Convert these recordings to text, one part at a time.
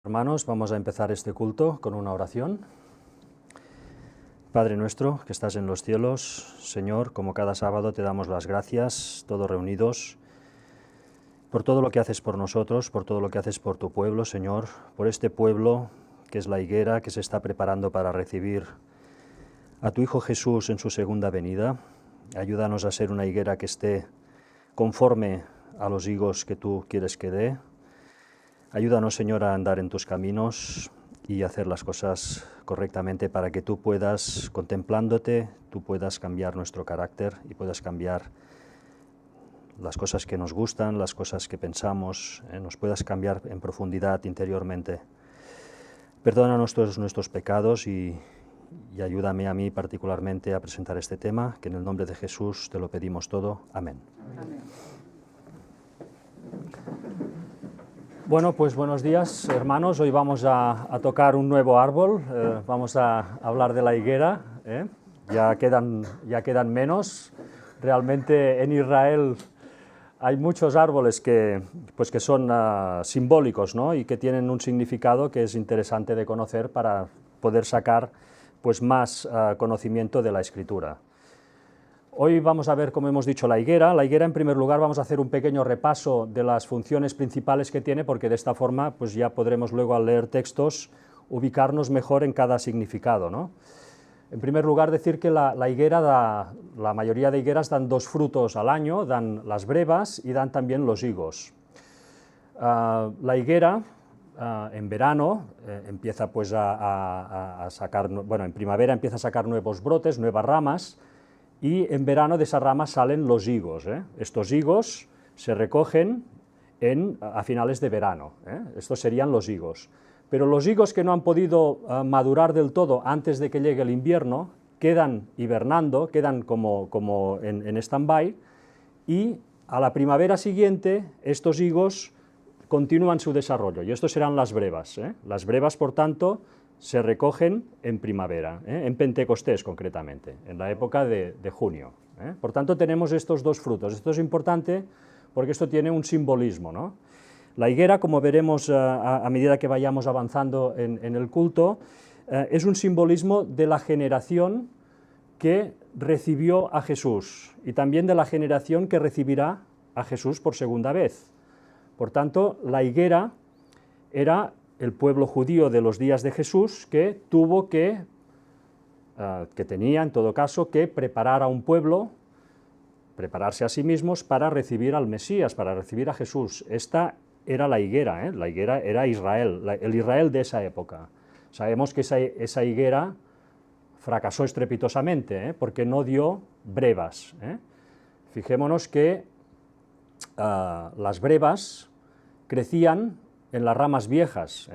Hermanos, vamos a empezar este culto con una oración. Padre nuestro, que estás en los cielos, Señor, como cada sábado te damos las gracias, todos reunidos, por todo lo que haces por nosotros, por todo lo que haces por tu pueblo, Señor, por este pueblo que es la higuera, que se está preparando para recibir a tu Hijo Jesús en su segunda venida. Ayúdanos a ser una higuera que esté conforme a los higos que tú quieres que dé. Ayúdanos, Señor, a andar en tus caminos y hacer las cosas correctamente para que tú puedas, contemplándote, tú puedas cambiar nuestro carácter y puedas cambiar las cosas que nos gustan, las cosas que pensamos, nos puedas cambiar en profundidad interiormente. Perdona nuestros pecados y ayúdame a mí particularmente a presentar este tema, que en el nombre de Jesús te lo pedimos todo. Amén. Amén. Bueno, pues buenos días, hermanos. Hoy vamos a tocar un nuevo árbol, vamos a hablar de la higuera, ya quedan menos. Realmente en Israel hay muchos árboles que son simbólicos, ¿no? Y que tienen un significado que es interesante de conocer para poder sacar más conocimiento de la Escritura. Hoy vamos a ver, como hemos dicho, la higuera. La higuera, en primer lugar, vamos a hacer un pequeño repaso de las funciones principales que tiene, porque de esta forma ya podremos luego, al leer textos, ubicarnos mejor en cada significado, ¿no? En primer lugar, decir que la higuera la mayoría de higueras dan dos frutos al año, dan las brevas y dan también los higos. La higuera, en verano, empieza a sacar, en primavera empieza a sacar nuevos brotes, nuevas ramas, y en verano de esas ramas salen los higos. Estos higos se recogen a finales de verano. Estos serían los higos. Pero los higos que no han podido madurar del todo antes de que llegue el invierno, quedan hibernando, quedan como en stand-by, y a la primavera siguiente estos higos continúan su desarrollo, y estos serán las brevas. Las brevas, por tanto, se recogen en primavera, en Pentecostés concretamente, en la época de junio. Por tanto, tenemos estos dos frutos. Esto es importante porque esto tiene un simbolismo, ¿no? La higuera, como veremos a medida que vayamos avanzando en el culto, es un simbolismo de la generación que recibió a Jesús y también de la generación que recibirá a Jesús por segunda vez. Por tanto, la higuera era el pueblo judío de los días de Jesús que tenía en todo caso que preparar a un pueblo, prepararse a sí mismos para recibir al Mesías, para recibir a Jesús. Esta era la higuera era Israel, el Israel de esa época. Sabemos que esa higuera fracasó estrepitosamente, porque no dio brevas. Fijémonos que las brevas crecían en las ramas viejas.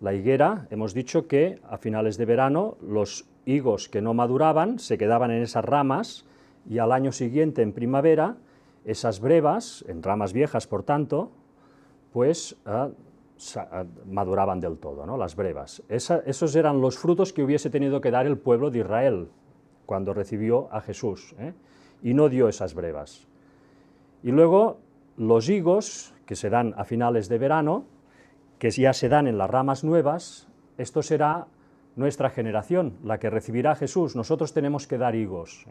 La higuera, hemos dicho que a finales de verano los higos que no maduraban se quedaban en esas ramas, y al año siguiente, en primavera, esas brevas, en ramas viejas por tanto, maduraban del todo, ¿no? Las brevas. Esos eran los frutos que hubiese tenido que dar el pueblo de Israel cuando recibió a Jesús, y no dio esas brevas. Y luego los higos, que se dan a finales de verano, que ya se dan en las ramas nuevas, esto será nuestra generación, la que recibirá a Jesús. Nosotros tenemos que dar higos.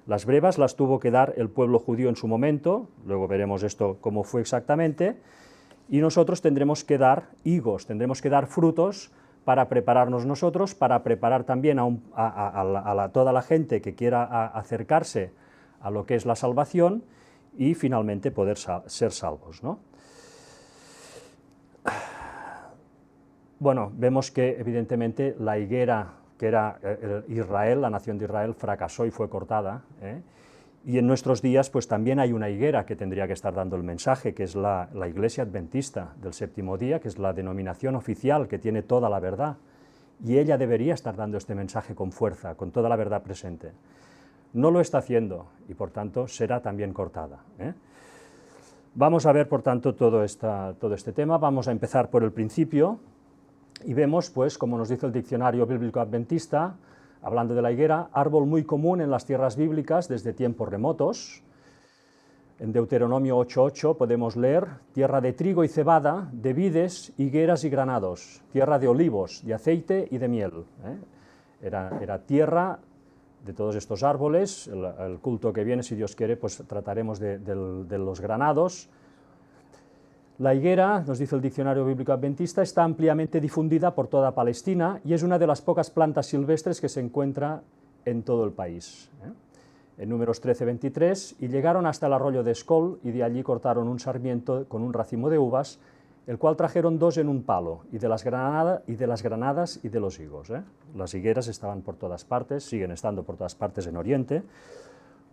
Las brevas las tuvo que dar el pueblo judío en su momento, luego veremos esto cómo fue exactamente, y nosotros tendremos que dar higos, tendremos que dar frutos para prepararnos nosotros, para preparar también a toda la gente que quiera acercarse a lo que es la salvación, y finalmente poder ser salvos, ¿no? Bueno, vemos que evidentemente la higuera, que era Israel, la nación de Israel, fracasó y fue cortada, y en nuestros días también hay una higuera que tendría que estar dando el mensaje, que es la Iglesia Adventista del Séptimo Día, que es la denominación oficial que tiene toda la verdad, y ella debería estar dando este mensaje con fuerza, con toda la verdad presente. No lo está haciendo y por tanto será también cortada. Vamos a ver por tanto todo este tema. Vamos a empezar por el principio y vemos, como nos dice el diccionario bíblico adventista, hablando de la higuera, árbol muy común en las tierras bíblicas desde tiempos remotos. En Deuteronomio 8:8 podemos leer: tierra de trigo y cebada, de vides, higueras y granados, tierra de olivos, de aceite y de miel. Era tierra de todos estos árboles. El culto que viene, si Dios quiere, pues trataremos de los granados. La higuera, nos dice el Diccionario Bíblico Adventista, está ampliamente difundida por toda Palestina y es una de las pocas plantas silvestres que se encuentra en todo el país. En Números 13:23, y llegaron hasta el arroyo de Escol, y de allí cortaron un sarmiento con un racimo de uvas, el cual trajeron 2 en un palo, y de las granadas y de los higos. Las higueras estaban por todas partes, siguen estando por todas partes en Oriente.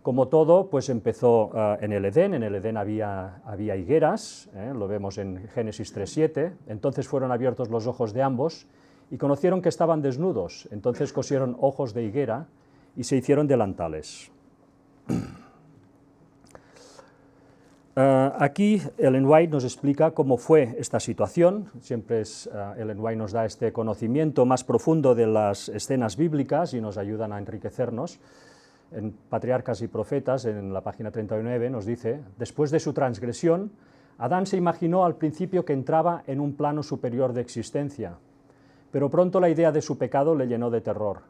Como todo, pues empezó en el Edén había higueras, lo vemos en Génesis 3:7, entonces fueron abiertos los ojos de ambos, y conocieron que estaban desnudos, entonces cosieron hojos de higuera, y se hicieron delantales. Aquí Ellen White nos explica cómo fue esta situación. Siempre Ellen White nos da este conocimiento más profundo de las escenas bíblicas y nos ayudan a enriquecernos. En Patriarcas y Profetas, en la página 39, nos dice: después de su transgresión, Adán se imaginó al principio que entraba en un plano superior de existencia, pero pronto la idea de su pecado le llenó de terror.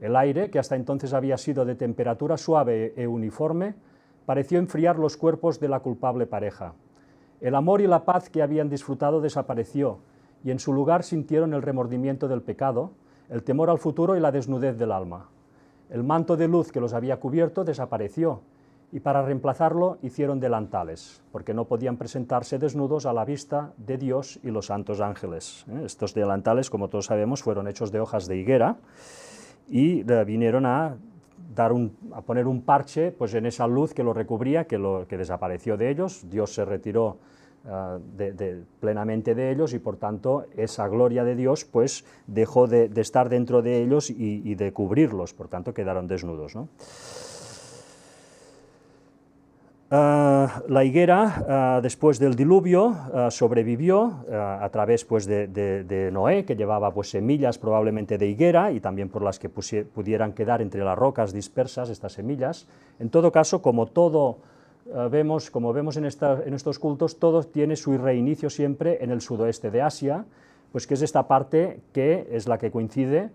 El aire, que hasta entonces había sido de temperatura suave e uniforme, pareció enfriar los cuerpos de la culpable pareja. El amor y la paz que habían disfrutado desapareció, y en su lugar sintieron el remordimiento del pecado, el temor al futuro y la desnudez del alma. El manto de luz que los había cubierto desapareció, y para reemplazarlo hicieron delantales, porque no podían presentarse desnudos a la vista de Dios y los santos ángeles. Estos delantales, como todos sabemos, fueron hechos de hojas de higuera, y vinieron a poner un parche pues, en esa luz que lo recubría, que desapareció de ellos. Dios se retiró plenamente de ellos, y por tanto esa gloria de Dios pues, dejó de estar dentro de ellos y de cubrirlos, por tanto quedaron desnudos, ¿no? La higuera, después del diluvio, sobrevivió a través pues, de Noé, que llevaba pues, semillas probablemente de higuera, y también por las que pudieran quedar entre las rocas dispersas estas semillas. En todo caso, como vemos en estos cultos, todo tiene su reinicio siempre en el sudoeste de Asia, pues que es esta parte que es la que coincide,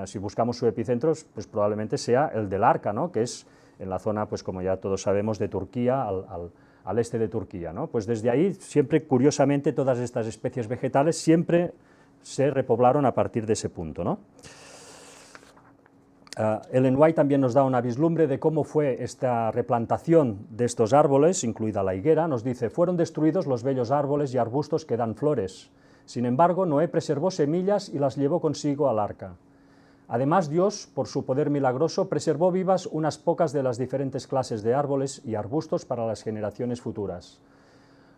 si buscamos su epicentro, pues probablemente sea el del Arca, ¿no? Que es en la zona, pues como ya todos sabemos, de Turquía, al este de Turquía, ¿no? Pues desde ahí, siempre, curiosamente, todas estas especies vegetales siempre se repoblaron a partir de ese punto, ¿no? Ellen White también nos da una vislumbre de cómo fue esta replantación de estos árboles, incluida la higuera. Nos dice: fueron destruidos los bellos árboles y arbustos que dan flores. Sin embargo, Noé preservó semillas y las llevó consigo al arca. Además, Dios, por su poder milagroso, preservó vivas unas pocas de las diferentes clases de árboles y arbustos para las generaciones futuras.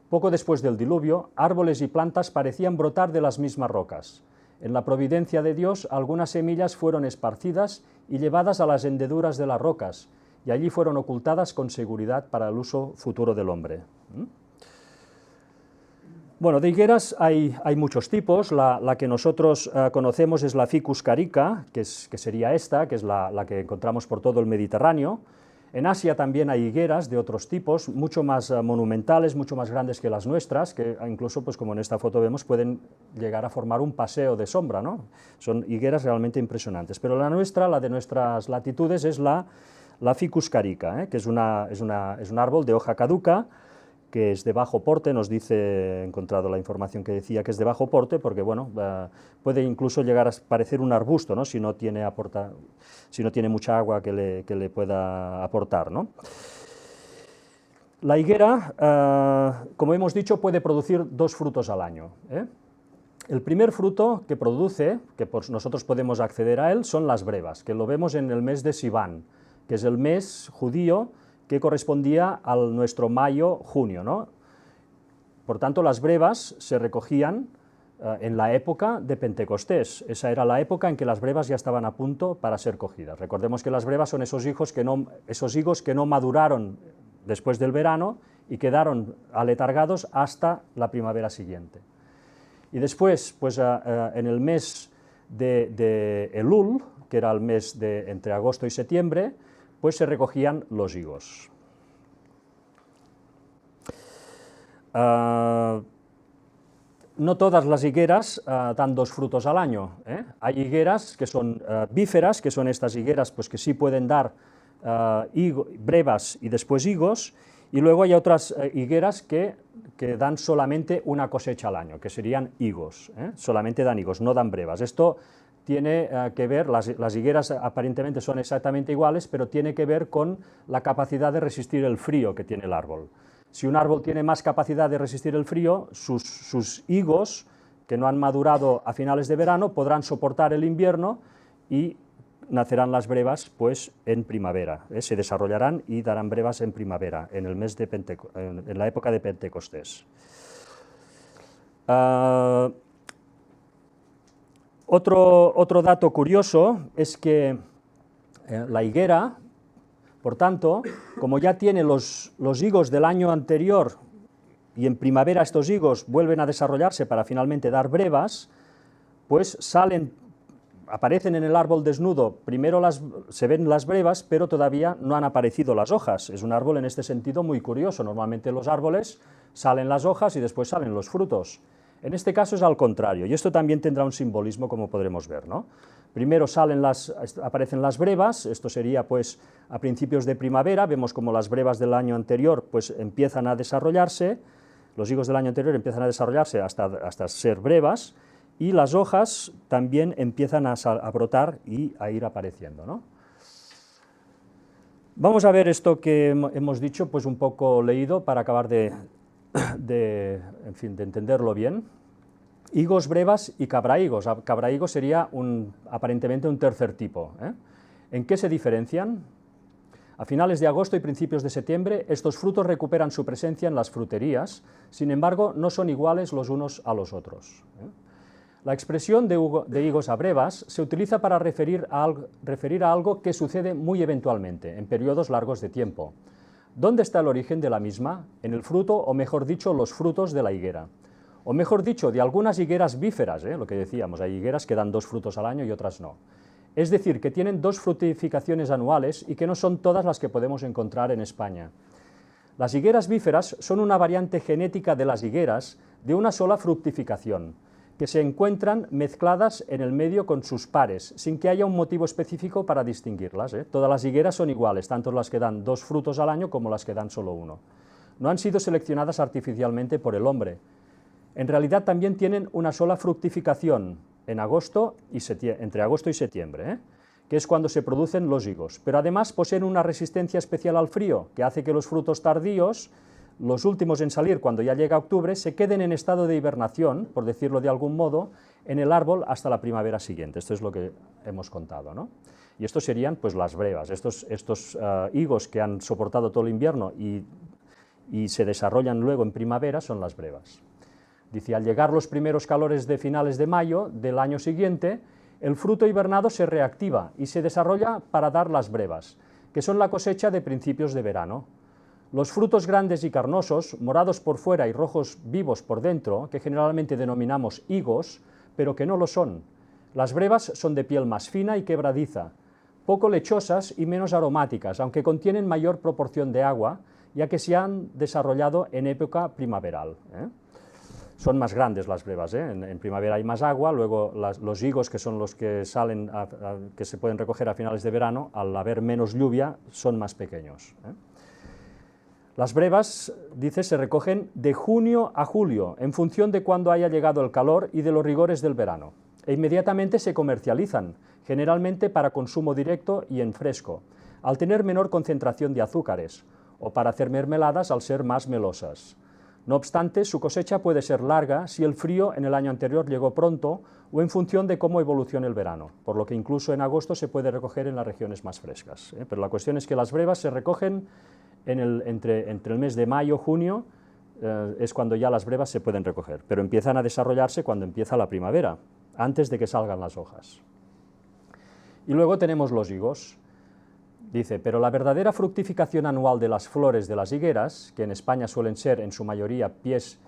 Poco después del diluvio, árboles y plantas parecían brotar de las mismas rocas. En la providencia de Dios, algunas semillas fueron esparcidas y llevadas a las hendeduras de las rocas, y allí fueron ocultadas con seguridad para el uso futuro del hombre. Bueno, de higueras hay muchos tipos. La que nosotros conocemos es la Ficus carica, que sería esta, que es la que encontramos por todo el Mediterráneo. En Asia también hay higueras de otros tipos, mucho más monumentales, mucho más grandes que las nuestras, que incluso, pues como en esta foto vemos, pueden llegar a formar un paseo de sombra, ¿no? Son higueras realmente impresionantes. Pero la nuestra, la de nuestras latitudes, es la Ficus carica, que es un árbol de hoja caduca, que es de bajo porte. Nos dice, he encontrado la información que decía que es de bajo porte, porque bueno, puede incluso llegar a parecer un arbusto, ¿no? si no tiene mucha agua que le pueda aportar, ¿no? La higuera, como hemos dicho, puede producir 2 frutos al año. El primer fruto que produce, que pues nosotros podemos acceder a él, son las brevas, que lo vemos en el mes de Sivan, que es el mes judío que correspondía a nuestro mayo-junio, ¿no? Por tanto, las brevas se recogían en la época de Pentecostés. Esa era la época en que las brevas ya estaban a punto para ser cogidas. Recordemos que las brevas son esos higos que no maduraron después del verano y quedaron aletargados hasta la primavera siguiente. Y después, pues en el mes de Elul, que era el mes entre agosto y septiembre, pues se recogían los higos. no todas las higueras dan 2 frutos al año. Hay higueras que son bíferas, que son estas higueras pues, que sí pueden dar brevas y después higos, y luego hay otras higueras que dan solamente una cosecha al año, que serían higos, solamente dan higos, no dan brevas. Esto tiene que ver, las higueras aparentemente son exactamente iguales, pero tiene que ver con la capacidad de resistir el frío que tiene el árbol. Si un árbol tiene más capacidad de resistir el frío, sus higos, que no han madurado a finales de verano, podrán soportar el invierno y nacerán las brevas pues, en primavera, se desarrollarán y darán brevas en primavera, en la época de Pentecostés. Otro dato curioso es que la higuera, por tanto, como ya tiene los higos del año anterior y en primavera estos higos vuelven a desarrollarse para finalmente dar brevas, pues aparecen en el árbol desnudo, primero se ven las brevas, pero todavía no han aparecido las hojas. Es un árbol en este sentido muy curioso. Normalmente en los árboles salen las hojas y después salen los frutos. En este caso es al contrario, y esto también tendrá un simbolismo, como podremos ver, ¿no? Primero aparecen las brevas, esto sería pues a principios de primavera, vemos como las brevas del año anterior pues empiezan a desarrollarse, los higos del año anterior empiezan a desarrollarse hasta ser brevas, y las hojas también empiezan a brotar y a ir apareciendo, ¿no? Vamos a ver esto que hemos dicho, pues un poco leído, para acabar de entenderlo bien. Higos, brevas y cabrahigos. Cabrahigos sería aparentemente un tercer tipo. ¿En qué se diferencian? A finales de agosto y principios de septiembre, estos frutos recuperan su presencia en las fruterías, sin embargo, no son iguales los unos a los otros. La expresión de higos a brevas se utiliza para referir a algo que sucede muy eventualmente, en periodos largos de tiempo. ¿Dónde está el origen de la misma? En el fruto, o mejor dicho, los frutos de la higuera. O mejor dicho, de algunas higueras bíferas, lo que decíamos, hay higueras que dan 2 frutos al año y otras no. Es decir, que tienen 2 fructificaciones anuales y que no son todas las que podemos encontrar en España. Las higueras bíferas son una variante genética de las higueras de una sola fructificación, que se encuentran mezcladas en el medio con sus pares, sin que haya un motivo específico para distinguirlas. Todas las higueras son iguales, tanto las que dan 2 frutos al año como las que dan solo 1. No han sido seleccionadas artificialmente por el hombre. En realidad también tienen una sola fructificación entre agosto y septiembre, que es cuando se producen los higos, pero además poseen una resistencia especial al frío, que hace que los frutos tardíos, los últimos en salir cuando ya llega octubre, se queden en estado de hibernación, por decirlo de algún modo, en el árbol hasta la primavera siguiente. Esto es lo que hemos contado, ¿no? Y estos serían pues las brevas, estos higos que han soportado todo el invierno y se desarrollan luego en primavera son las brevas. Dice, al llegar los primeros calores de finales de mayo del año siguiente, el fruto hibernado se reactiva y se desarrolla para dar las brevas, que son la cosecha de principios de verano. Los frutos grandes y carnosos, morados por fuera y rojos vivos por dentro, que generalmente denominamos higos, pero que no lo son. Las brevas son de piel más fina y quebradiza, poco lechosas y menos aromáticas, aunque contienen mayor proporción de agua, ya que se han desarrollado en época primaveral. Son más grandes las brevas, en primavera hay más agua, luego los higos, que son los que salen, que se pueden recoger a finales de verano, al haber menos lluvia, son más pequeños. Las brevas, dice, se recogen de junio a julio, en función de cuándo haya llegado el calor y de los rigores del verano, e inmediatamente se comercializan, generalmente para consumo directo y en fresco, al tener menor concentración de azúcares, o para hacer mermeladas al ser más melosas. No obstante, su cosecha puede ser larga si el frío en el año anterior llegó pronto o en función de cómo evolucione el verano, por lo que incluso en agosto se puede recoger en las regiones más frescas. Pero la cuestión es que las brevas se recogen entre el mes de mayo, junio, es cuando ya las brevas se pueden recoger, pero empiezan a desarrollarse cuando empieza la primavera, antes de que salgan las hojas. Y luego tenemos los higos. Dice, pero la verdadera fructificación anual de las flores de las higueras, que en España suelen ser en su mayoría pies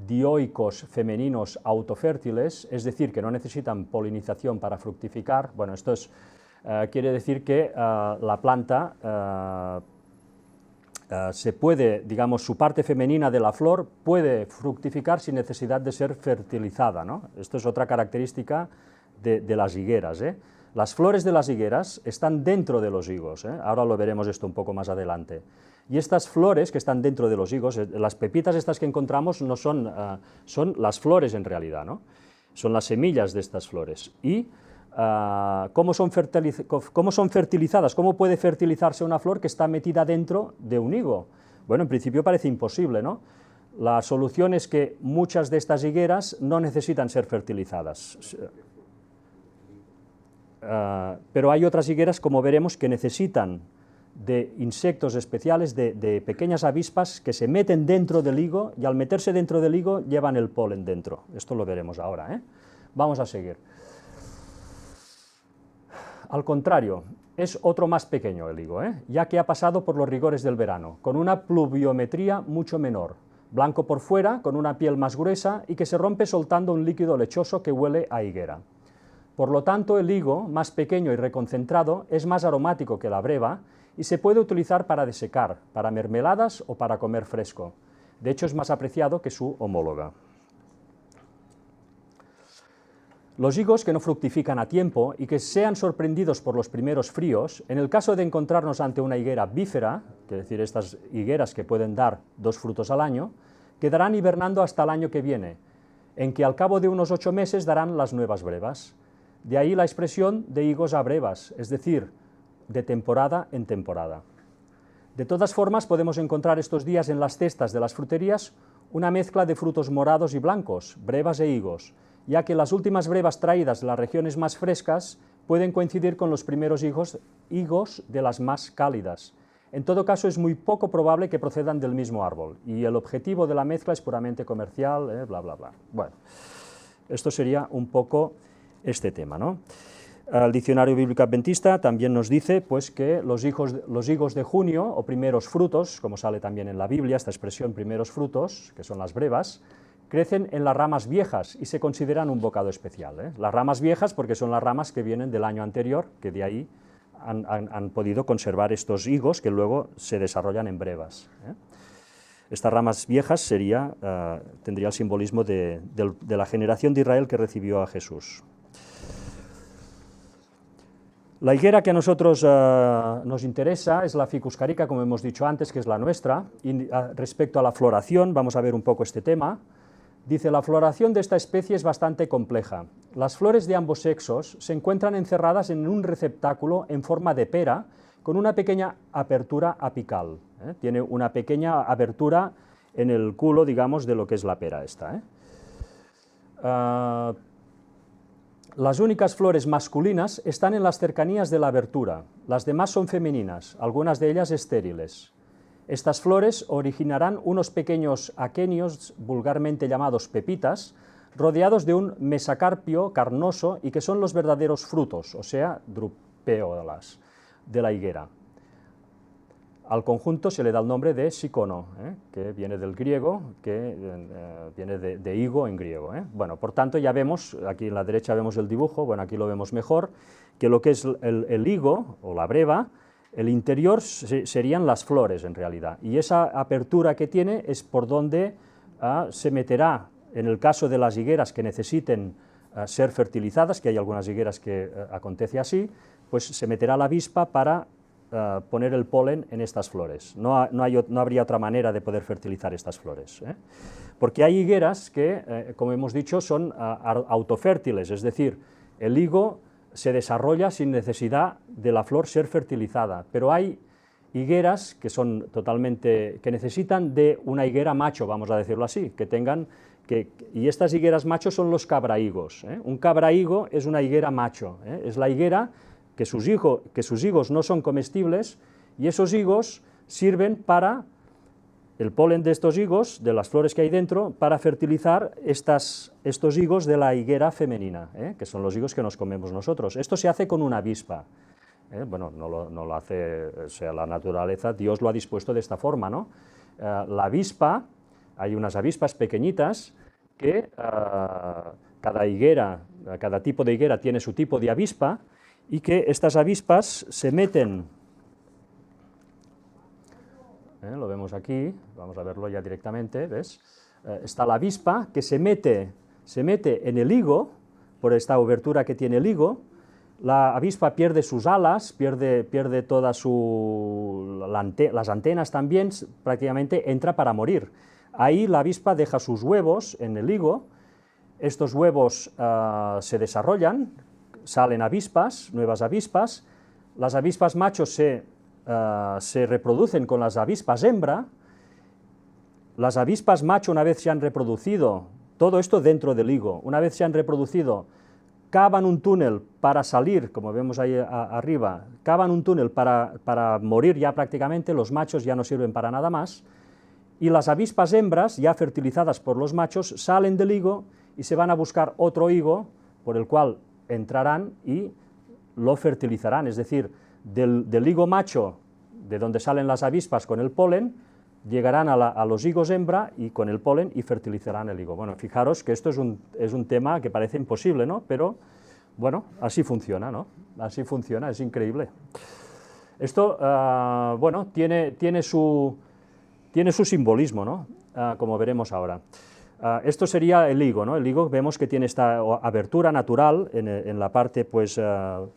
dioicos femeninos autofértiles, es decir, que no necesitan polinización para fructificar, bueno, esto quiere decir que la planta se puede, digamos, su parte femenina de la flor puede fructificar sin necesidad de ser fertilizada, ¿no? Esto es otra característica de las higueras, ¿eh? Las flores de las higueras están dentro de los higos, ¿eh? Ahora lo veremos esto un poco más adelante. Y estas flores que están dentro de los higos, las pepitas estas que encontramos no son, son las flores en realidad, ¿no? Son las semillas de estas flores. Y ¿cómo son fertilizadas? ¿Cómo puede fertilizarse una flor que está metida dentro de un higo? Bueno, en principio parece imposible, ¿no? La solución es que muchas de estas higueras no necesitan ser fertilizadas. Pero hay otras higueras, como veremos, que necesitan de insectos especiales, de pequeñas avispas que se meten dentro del higo, y al meterse dentro del higo llevan el polen dentro. Esto lo veremos ahora, ¿eh? Vamos a seguir. Al contrario, es otro más pequeño el higo, ¿eh? Ya que ha pasado por los rigores del verano, con una pluviometría mucho menor, blanco por fuera, con una piel más gruesa y que se rompe soltando un líquido lechoso que huele a higuera. Por lo tanto, el higo, más pequeño y reconcentrado, es más aromático que la breva y se puede utilizar para desecar, para mermeladas o para comer fresco. De hecho, es más apreciado que su homóloga. Los higos que no fructifican a tiempo y que sean sorprendidos por los primeros fríos, en el caso de encontrarnos ante una higuera bífera, es decir, estas higueras que pueden dar 2 frutos al año, quedarán hibernando hasta el año que viene, en que al cabo de unos 8 meses darán las nuevas brevas. De ahí la expresión de higos a brevas, es decir, de temporada en temporada. De todas formas, podemos encontrar estos días en las cestas de las fruterías una mezcla de frutos morados y blancos, brevas e higos, ya que las últimas brevas traídas de las regiones más frescas pueden coincidir con los primeros higos de las más cálidas. En todo caso, es muy poco probable que procedan del mismo árbol, y el objetivo de la mezcla es puramente comercial, bla, bla, bla. Bueno, esto sería un poco este tema, ¿no? El Diccionario Bíblico Adventista también nos dice pues, que los higos de junio, o primeros frutos, como sale también en la Biblia, esta expresión primeros frutos, que son las brevas, crecen en las ramas viejas y se consideran un bocado especial, ¿eh? Las ramas viejas porque son las ramas que vienen del año anterior, que de ahí han podido conservar estos higos que luego se desarrollan en brevas, ¿eh? Estas ramas viejas tendría el simbolismo de la generación de Israel que recibió a Jesús. La higuera que a nosotros nos interesa es la Ficus carica, como hemos dicho antes, que es la nuestra. Y respecto a la floración, vamos a ver un poco este tema. Dice, la floración de esta especie es bastante compleja. Las flores de ambos sexos se encuentran encerradas en un receptáculo en forma de pera, con una pequeña apertura apical, ¿eh? Tiene una pequeña abertura en el culo, digamos, de lo que es la pera esta, ¿eh? Las únicas flores masculinas están en las cercanías de la abertura, las demás son femeninas, algunas de ellas estériles. Estas flores originarán unos pequeños aquenios, vulgarmente llamados pepitas, rodeados de un mesacarpio carnoso y que son los verdaderos frutos, o sea, drupéolas, de la higuera. Al conjunto se le da el nombre de sikono, que viene del griego, viene de higo en griego, ¿eh? Bueno, por tanto, ya vemos, aquí en la derecha vemos el dibujo, bueno, aquí lo vemos mejor, que lo que es el higo, o la breva, el interior serían las flores en realidad, y esa apertura que tiene es por donde se meterá, en el caso de las higueras que necesiten ser fertilizadas, que hay algunas higueras que acontece así, pues se meterá la avispa para poner el polen en estas flores. No habría otra manera de poder fertilizar estas flores, ¿eh? Porque hay higueras que, como hemos dicho, son autofértiles, es decir, el higo se desarrolla sin necesidad de la flor ser fertilizada, pero hay higueras que son que necesitan de una higuera macho, vamos a decirlo así, y estas higueras machos son los cabrahigos, ¿eh? Un cabrahigo es una higuera macho, ¿eh? Es la higuera que sus higos no son comestibles, y esos higos sirven para, el polen de estos higos, de las flores que hay dentro, para fertilizar estos higos de la higuera femenina, que son los higos que nos comemos nosotros. Esto se hace con una avispa. Bueno, no lo hace, o sea, la naturaleza, Dios lo ha dispuesto de esta forma, ¿no? La avispa, hay unas avispas pequeñitas que cada tipo de higuera tiene su tipo de avispa, y que estas avispas se meten lo vemos aquí, vamos a verlo ya directamente, ¿ves? Está la avispa que se mete en el higo, por esta abertura que tiene el higo. La avispa pierde sus alas, pierde todas las antenas también, prácticamente entra para morir. Ahí la avispa deja sus huevos en el higo, estos huevos se desarrollan, salen avispas, nuevas avispas, las avispas machos se reproducen con las avispas hembra, las avispas macho, una vez se han reproducido, todo esto dentro del higo, una vez se han reproducido, cavan un túnel para salir, como vemos ahí arriba, cavan un túnel para morir ya prácticamente, los machos ya no sirven para nada más, y las avispas hembras, ya fertilizadas por los machos, salen del higo y se van a buscar otro higo, por el cual entrarán y lo fertilizarán, es decir, del higo macho, de donde salen las avispas con el polen, llegarán a los higos hembra y con el polen y fertilizarán el higo. Bueno, fijaros que esto es un tema que parece imposible, ¿no? Pero, bueno, así funciona, ¿no? Así funciona, es increíble. Esto, bueno, tiene su simbolismo, ¿no? Como veremos ahora. Esto sería el higo, ¿no? El higo vemos que tiene esta abertura natural en la parte, pues, en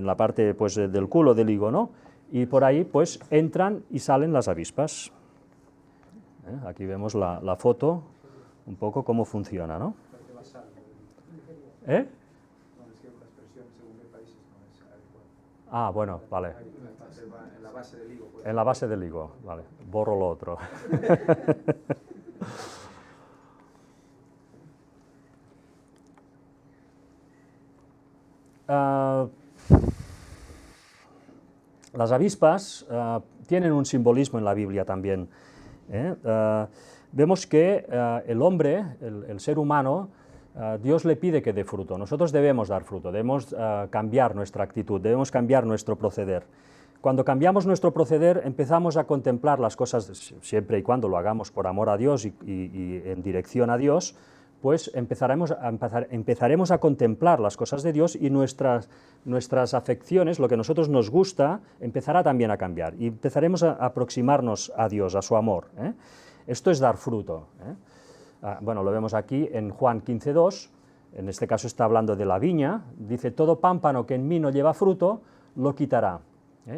la parte, pues, del culo del higo, ¿no? Y por ahí, pues, entran y salen las avispas. Aquí vemos la foto, un poco cómo funciona, ¿no? ¿Eh? Ah, bueno, vale. En la base del higo. En la base del higo, vale. Borro lo otro. Las avispas tienen un simbolismo en la Biblia también. Vemos que el hombre, el ser humano, Dios le pide que dé fruto. Nosotros debemos dar fruto, debemos cambiar nuestra actitud, debemos cambiar nuestro proceder. Cuando cambiamos nuestro proceder, empezamos a contemplar las cosas, siempre y cuando lo hagamos por amor a Dios y en dirección a Dios, pues empezaremos a contemplar las cosas de Dios y nuestras afecciones, lo que a nosotros nos gusta, empezará también a cambiar y empezaremos a aproximarnos a Dios, a su amor. Esto es dar fruto. Bueno, lo vemos aquí en Juan 15:2, en este caso está hablando de la viña, dice, todo pámpano que en mí no lleva fruto, lo quitará,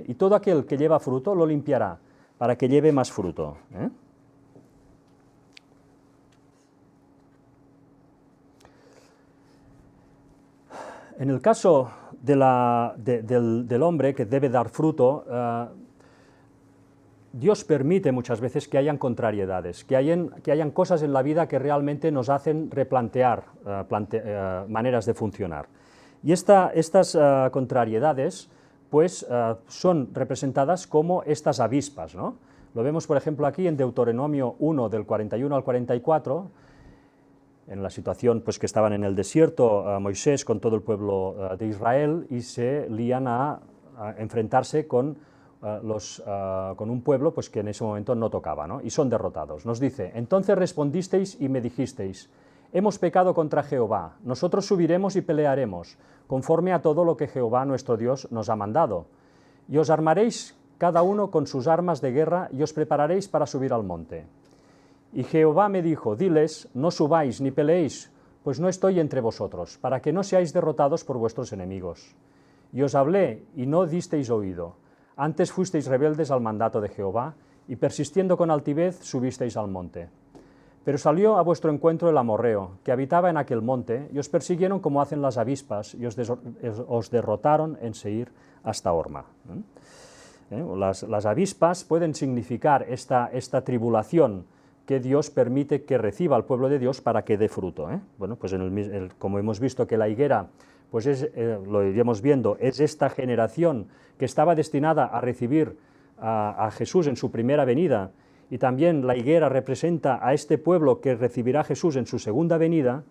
y todo aquel que lleva fruto, lo limpiará, para que lleve más fruto. En el caso del hombre que debe dar fruto, Dios permite muchas veces que hayan contrariedades, que hayan cosas en la vida que realmente nos hacen replantear maneras de funcionar. Y estas contrariedades, pues, son representadas como estas avispas, ¿no? Lo vemos, por ejemplo, aquí en Deuteronomio 1, del 41 al 44, en la situación, pues, que estaban en el desierto, Moisés con todo el pueblo de Israel, y se lían a enfrentarse con un pueblo, pues, que en ese momento no tocaba, ¿no? Y son derrotados. Nos dice, entonces respondisteis y me dijisteis, hemos pecado contra Jehová, nosotros subiremos y pelearemos, conforme a todo lo que Jehová nuestro Dios nos ha mandado. Y os armaréis cada uno con sus armas de guerra y os prepararéis para subir al monte. Y Jehová me dijo, diles, no subáis ni peleéis, pues no estoy entre vosotros, para que no seáis derrotados por vuestros enemigos. Y os hablé, y no disteis oído. Antes fuisteis rebeldes al mandato de Jehová, y persistiendo con altivez subisteis al monte. Pero salió a vuestro encuentro el amorreo, que habitaba en aquel monte, y os persiguieron como hacen las avispas, y os derrotaron en Seir hasta Horma. Las avispas pueden significar esta tribulación que Dios permite que reciba al pueblo de Dios para que dé fruto. Bueno, pues como hemos visto que la higuera, pues lo iremos viendo, es esta generación que estaba destinada a recibir a Jesús en su primera venida, y también la higuera representa a este pueblo que recibirá a Jesús en su segunda venida,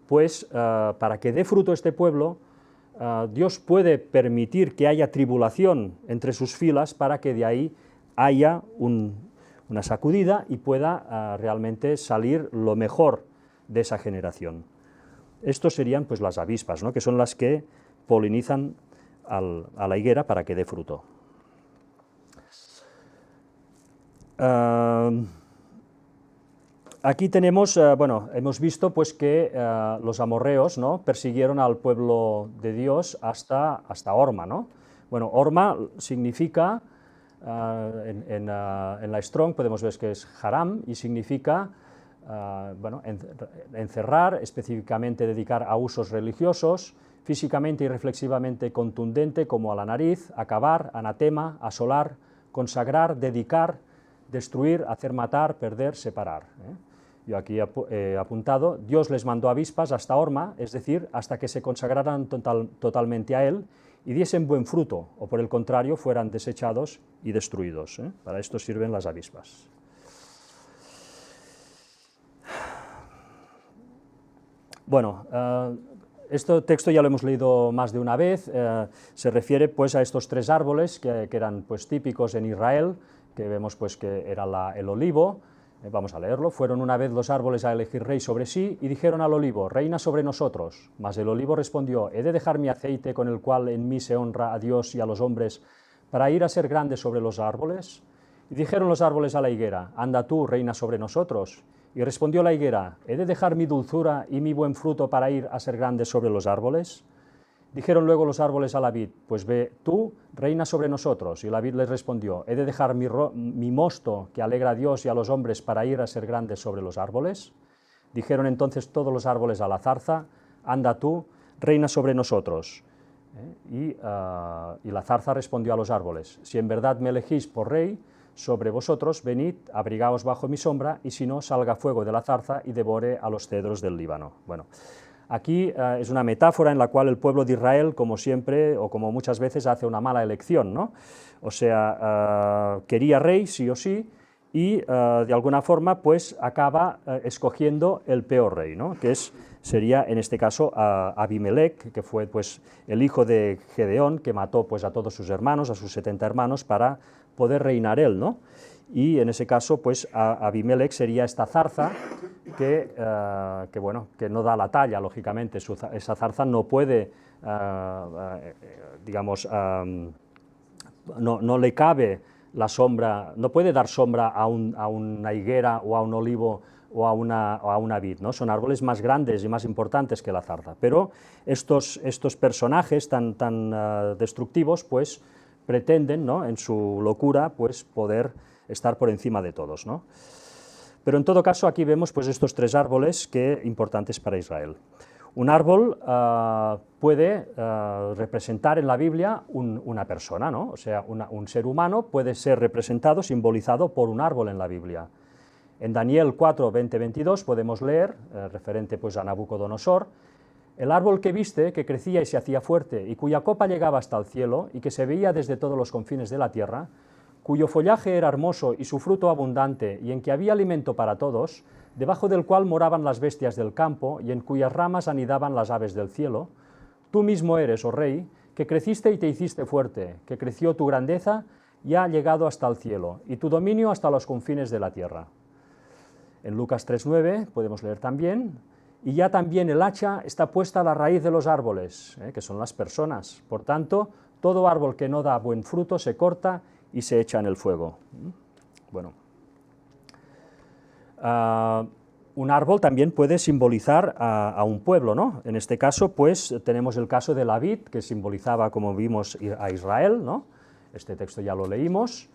pues para que dé fruto este pueblo, Dios puede permitir que haya tribulación entre sus filas para que de ahí haya una sacudida y pueda realmente salir lo mejor de esa generación. Estos serían, pues, las avispas, ¿no?, que son las que polinizan a la higuera para que dé fruto. Aquí tenemos, bueno, hemos visto pues que los amorreos, ¿no?, persiguieron al pueblo de Dios hasta Horma, ¿no? Bueno, Horma significa, en la Strong podemos ver que es Haram, y significa, bueno, encerrar, específicamente dedicar a usos religiosos, físicamente y reflexivamente contundente como a la nariz, acabar, anatema, asolar, consagrar, dedicar, destruir, hacer matar, perder, separar, ¿eh? Yo aquí he apuntado, Dios les mandó avispas hasta Horma, es decir, hasta que se consagraran totalmente a Él y diesen buen fruto, o por el contrario, fueran desechados y destruidos, ¿eh? Para esto sirven las avispas. Bueno, este texto ya lo hemos leído más de una vez, se refiere pues a estos tres árboles que eran pues típicos en Israel, que vemos pues que era el olivo. Vamos a leerlo. Fueron una vez los árboles a elegir rey sobre sí, y dijeron al olivo, reina sobre nosotros. Mas el olivo respondió, ¿he de dejar mi aceite con el cual en mí se honra a Dios y a los hombres, para ir a ser grande sobre los árboles? Y dijeron los árboles a la higuera, anda tú, reina sobre nosotros. Y respondió la higuera, ¿he de dejar mi dulzura y mi buen fruto para ir a ser grande sobre los árboles? Dijeron luego los árboles a la vid, pues ve tú, reina sobre nosotros. Y la vid les respondió, ¿he de dejar mi mosto que alegra a Dios y a los hombres para ir a ser grandes sobre los árboles? Dijeron entonces todos los árboles a la zarza, anda tú, reina sobre nosotros. Y la zarza respondió a los árboles, si en verdad me elegís por rey sobre vosotros, venid, abrigaos bajo mi sombra, y si no, salga fuego de la zarza y devore a los cedros del Líbano. Bueno, aquí es una metáfora en la cual el pueblo de Israel, como siempre, o como muchas veces, hace una mala elección, ¿no? O sea, quería rey, sí o sí, y de alguna forma, pues, acaba escogiendo el peor rey, ¿no? Que sería, en este caso, Abimelech, que fue, pues, el hijo de Gedeón, que mató, pues, a todos sus hermanos, a sus 70 hermanos, para poder reinar él, ¿no? Y en ese caso, pues, Abimelech sería esta zarza que no da la talla, lógicamente. Esa zarza no puede, digamos, no le cabe la sombra, no puede dar sombra a una higuera o a un olivo o a una vid, ¿no? Son árboles más grandes y más importantes que la zarza, pero estos personajes tan destructivos, pues, pretenden, ¿no?, en su locura, pues, poder estar por encima de todos, ¿no? Pero en todo caso aquí vemos pues estos tres árboles importantes para Israel. Un árbol puede representar en la Biblia una persona, ¿no? O sea, un ser humano puede ser representado, simbolizado por un árbol en la Biblia. En Daniel 4, 20, 22 podemos leer, referente pues a Nabucodonosor, el árbol que viste, que crecía y se hacía fuerte, y cuya copa llegaba hasta el cielo, y que se veía desde todos los confines de la tierra, cuyo follaje era hermoso y su fruto abundante, y en que había alimento para todos, debajo del cual moraban las bestias del campo, y en cuyas ramas anidaban las aves del cielo, tú mismo eres, oh rey, que creciste y te hiciste fuerte, que creció tu grandeza y ha llegado hasta el cielo, y tu dominio hasta los confines de la tierra. En Lucas 3:9 podemos leer también, y ya también el hacha está puesta a la raíz de los árboles, que son las personas. Por tanto, todo árbol que no da buen fruto se corta y se echa en el fuego. Bueno, un árbol también puede simbolizar a un pueblo, ¿no? En este caso, pues, tenemos el caso de la vid, que simbolizaba, como vimos, a Israel, ¿no? Este texto ya lo leímos.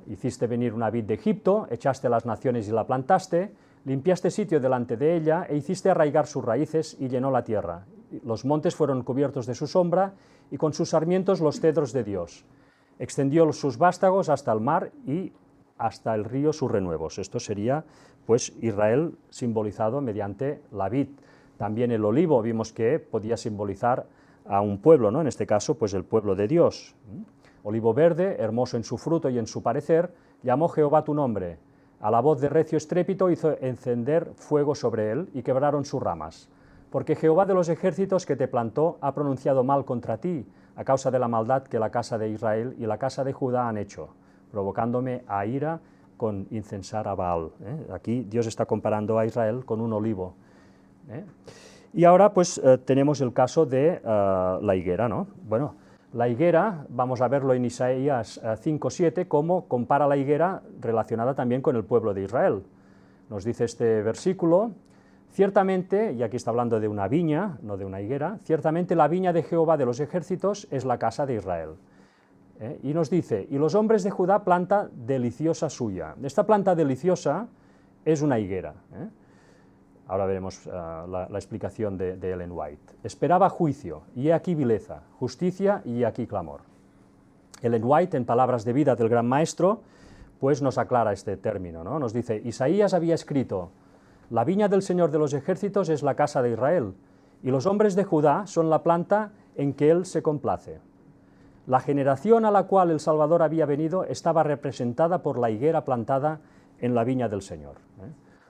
Hiciste venir una vid de Egipto, echaste a las naciones y la plantaste, limpiaste sitio delante de ella e hiciste arraigar sus raíces y llenó la tierra. Los montes fueron cubiertos de su sombra y con sus sarmientos los cedros de Dios. Extendió sus vástagos hasta el mar y hasta el río sus renuevos. Esto sería, pues, Israel simbolizado mediante la vid. También el olivo vimos que podía simbolizar a un pueblo, ¿no? En este caso, pues, el pueblo de Dios. Olivo verde, hermoso en su fruto y en su parecer, llamó Jehová tu nombre. A la voz de recio estrépito hizo encender fuego sobre él y quebraron sus ramas. Porque Jehová de los ejércitos que te plantó ha pronunciado mal contra ti, a causa de la maldad que la casa de Israel y la casa de Judá han hecho, provocándome a ira con incensar a Baal. Aquí Dios está comparando a Israel con un olivo. Y ahora pues tenemos el caso de la higuera, ¿no? Bueno, La higuera, vamos a verlo en Isaías 5:7, cómo compara la higuera relacionada también con el pueblo de Israel. Nos dice este versículo: ciertamente, y aquí está hablando de una viña, no de una higuera, ciertamente la viña de Jehová de los ejércitos es la casa de Israel. Y nos dice, y los hombres de Judá planta deliciosa suya. Esta planta deliciosa es una higuera. Ahora veremos la explicación de Ellen White. Esperaba juicio, y he aquí vileza, justicia, y aquí clamor. Ellen White, en Palabras de vida del Gran Maestro, pues nos aclara este término, ¿no? Nos dice, Isaías había escrito, la viña del Señor de los ejércitos es la casa de Israel, y los hombres de Judá son la planta en que él se complace. La generación a la cual el Salvador había venido estaba representada por la higuera plantada en la viña del Señor.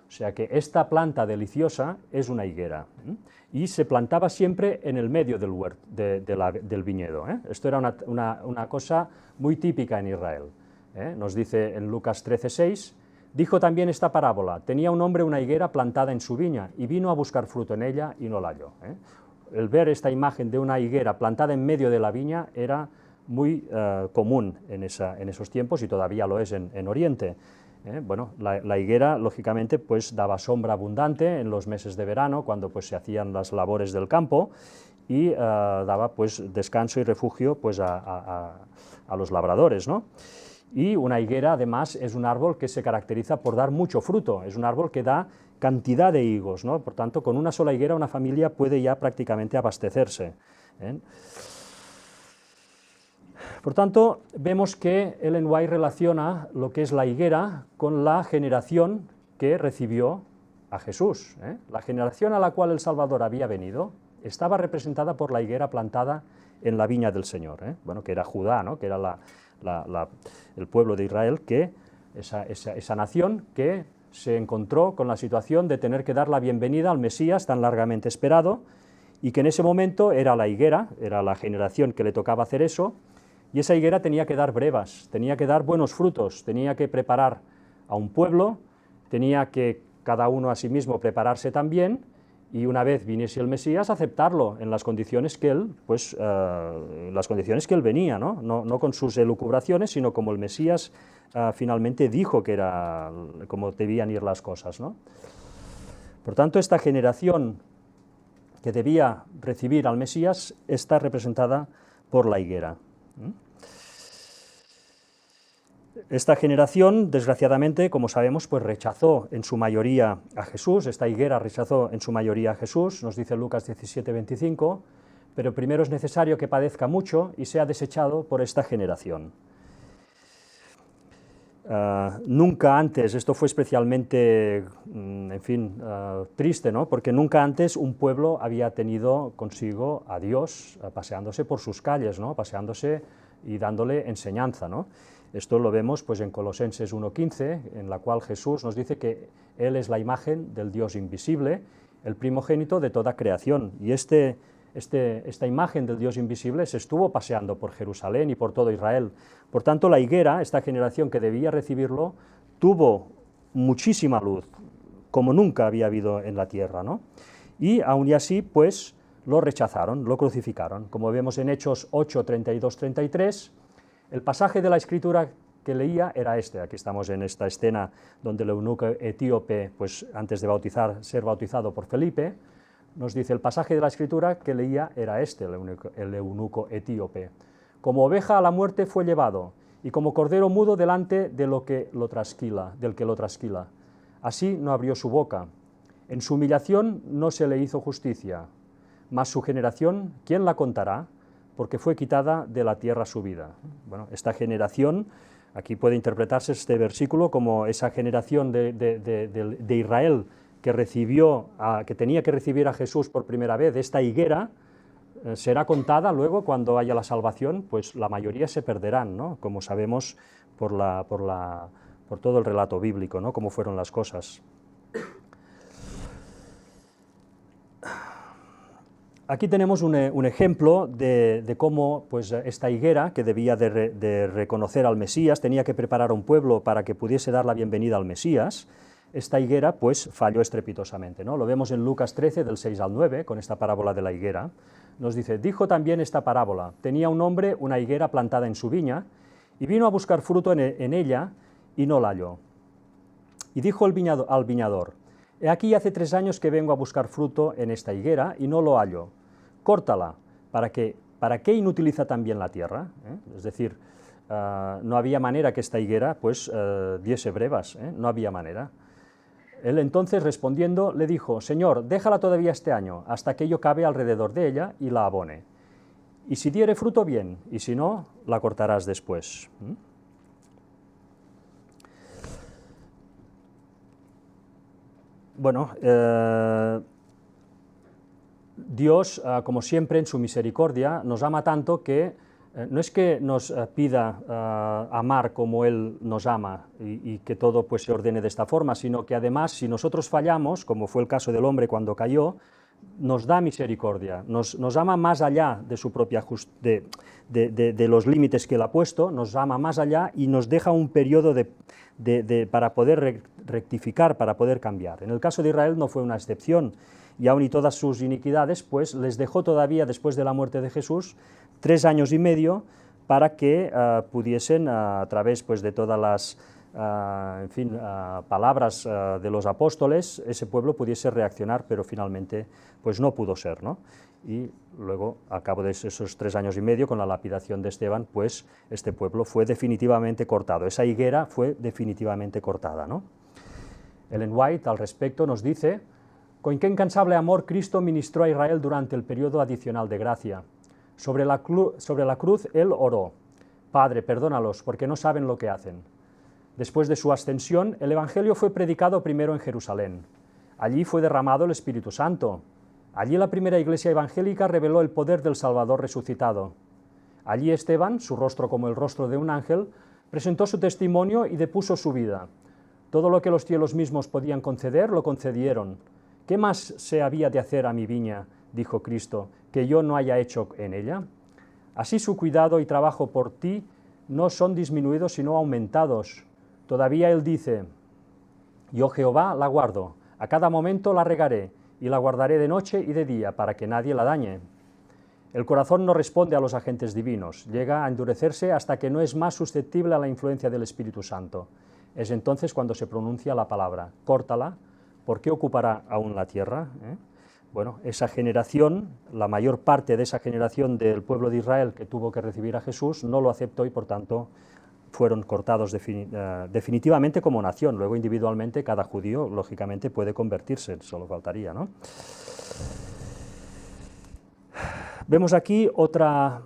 O sea que esta planta deliciosa es una higuera, y se plantaba siempre en el medio del huerto, del viñedo. Esto era una cosa muy típica en Israel. Nos dice en Lucas 13:6, dijo también esta parábola, tenía un hombre una higuera plantada en su viña, y vino a buscar fruto en ella y no la halló. El ver esta imagen de una higuera plantada en medio de la viña era muy común en esos tiempos, y todavía lo es en Oriente. Bueno, la higuera, lógicamente, pues daba sombra abundante en los meses de verano, cuando pues se hacían las labores del campo, y daba pues descanso y refugio pues a los labradores, ¿no? Y una higuera, además, es un árbol que se caracteriza por dar mucho fruto, es un árbol que da cantidad de higos, ¿no? Por tanto, con una sola higuera una familia puede ya prácticamente abastecerse. Por tanto, vemos que Ellen White relaciona lo que es la higuera con la generación que recibió a Jesús. La generación a la cual el Salvador había venido estaba representada por la higuera plantada en la viña del Señor, bueno, que era Judá, ¿no? Que era el pueblo de Israel, que esa nación que se encontró con la situación de tener que dar la bienvenida al Mesías tan largamente esperado, y que en ese momento era la higuera, era la generación que le tocaba hacer eso, y esa higuera tenía que dar brevas, tenía que dar buenos frutos, tenía que preparar a un pueblo, tenía que cada uno a sí mismo prepararse también, y una vez viniese el Mesías, aceptarlo en las condiciones que él, pues, las condiciones que él venía, no con sus elucubraciones, sino como el Mesías finalmente dijo que era, como debían ir las cosas, ¿no? Por tanto, esta generación que debía recibir al Mesías está representada por la higuera. Esta generación, desgraciadamente, como sabemos, pues rechazó en su mayoría a Jesús. Esta higuera rechazó en su mayoría a Jesús, nos dice Lucas 17:25, pero primero es necesario que padezca mucho y sea desechado por esta generación. Nunca antes, esto fue especialmente, en fin, triste, ¿no? Porque nunca antes un pueblo había tenido consigo a Dios paseándose por sus calles, ¿no? Paseándose y dándole enseñanza, ¿no? Esto lo vemos pues en Colosenses 1:15, en la cual Jesús nos dice que Él es la imagen del Dios invisible, el primogénito de toda creación, y esta imagen del Dios invisible se estuvo paseando por Jerusalén y por todo Israel. Por tanto, la higuera, esta generación que debía recibirlo, tuvo muchísima luz, como nunca había habido en la tierra, ¿no? Y aún y así, pues, lo rechazaron, lo crucificaron. Como vemos en Hechos 8, 32, 33, el pasaje de la Escritura que leía era este. Aquí estamos en esta escena donde el eunuco etíope, pues, antes de ser bautizado por Felipe, nos dice el pasaje de la Escritura que leía era este, el eunuco etíope. Como oveja a la muerte fue llevado, y como cordero mudo delante del que lo trasquila. Así no abrió su boca. En su humillación no se le hizo justicia. Mas su generación, ¿quién la contará? Porque fue quitada de la tierra su vida. Bueno, esta generación, aquí puede interpretarse este versículo como esa generación de Israel que tenía que recibir a Jesús por primera vez, esta higuera, será contada luego cuando haya la salvación, pues la mayoría se perderán, ¿no? Como sabemos por todo el relato bíblico, ¿no? Cómo fueron las cosas. Aquí tenemos un ejemplo de cómo pues, esta higuera, que debía de reconocer al Mesías, tenía que preparar a un pueblo para que pudiese dar la bienvenida al Mesías. esta higuera pues falló estrepitosamente, ¿no? Lo vemos en Lucas 13, del 6 al 9, con esta parábola de la higuera. Nos dice, dijo también esta parábola, tenía un hombre una higuera plantada en su viña, y vino a buscar fruto en ella, y no la halló. Y dijo al viñador, he aquí hace 3 años que vengo a buscar fruto en esta higuera, y no lo hallo. Córtala, ¿para qué inutiliza también la tierra? Es decir, no había manera que esta higuera pues diese brevas, no había manera. Él entonces respondiendo le dijo, Señor, déjala todavía este año, hasta que yo cabe alrededor de ella y la abone. Y si diere fruto, bien, y si no, la cortarás después. Bueno, Dios, como siempre, en su misericordia, nos ama tanto que no es que nos pida amar como Él nos ama y que todo pues, se ordene de esta forma, sino que además, si nosotros fallamos, como fue el caso del hombre cuando cayó, nos da misericordia, nos ama más allá de su propia de los límites que Él ha puesto, nos ama más allá y nos deja un periodo para poder rectificar, para poder cambiar. En el caso de Israel no fue una excepción, y aun y todas sus iniquidades, pues les dejó todavía, después de la muerte de Jesús, 3 años y medio para que pudiesen, a través pues, de todas las palabras de los apóstoles, ese pueblo pudiese reaccionar, pero finalmente pues, no pudo ser, ¿no? Y luego, al cabo de esos 3 años y medio, con la lapidación de Esteban, pues este pueblo fue definitivamente cortado, esa higuera fue definitivamente cortada, ¿no? Ellen White, al respecto, nos dice, con qué incansable amor Cristo ministró a Israel durante el periodo adicional de gracia. Sobre la cruz Él oró, Padre, perdónalos, porque no saben lo que hacen. Después de su ascensión, el Evangelio fue predicado primero en Jerusalén. Allí fue derramado el Espíritu Santo. Allí la primera iglesia evangélica reveló el poder del Salvador resucitado. Allí Esteban, su rostro como el rostro de un ángel, presentó su testimonio y depuso su vida. Todo lo que los cielos mismos podían conceder, lo concedieron. ¿Qué más se había de hacer a mi viña, dijo Cristo, que yo no haya hecho en ella? Así su cuidado y trabajo por ti no son disminuidos, sino aumentados. Todavía Él dice, yo Jehová la guardo, a cada momento la regaré, y la guardaré de noche y de día, para que nadie la dañe. El corazón no responde a los agentes divinos, llega a endurecerse hasta que no es más susceptible a la influencia del Espíritu Santo. Es entonces cuando se pronuncia la palabra, córtala, ¿por qué ocupará aún la tierra? Bueno, esa generación, la mayor parte de esa generación del pueblo de Israel que tuvo que recibir a Jesús, no lo aceptó y por tanto fueron cortados definitivamente como nación. Luego individualmente cada judío, lógicamente, puede convertirse, solo faltaría, ¿no? Vemos aquí otra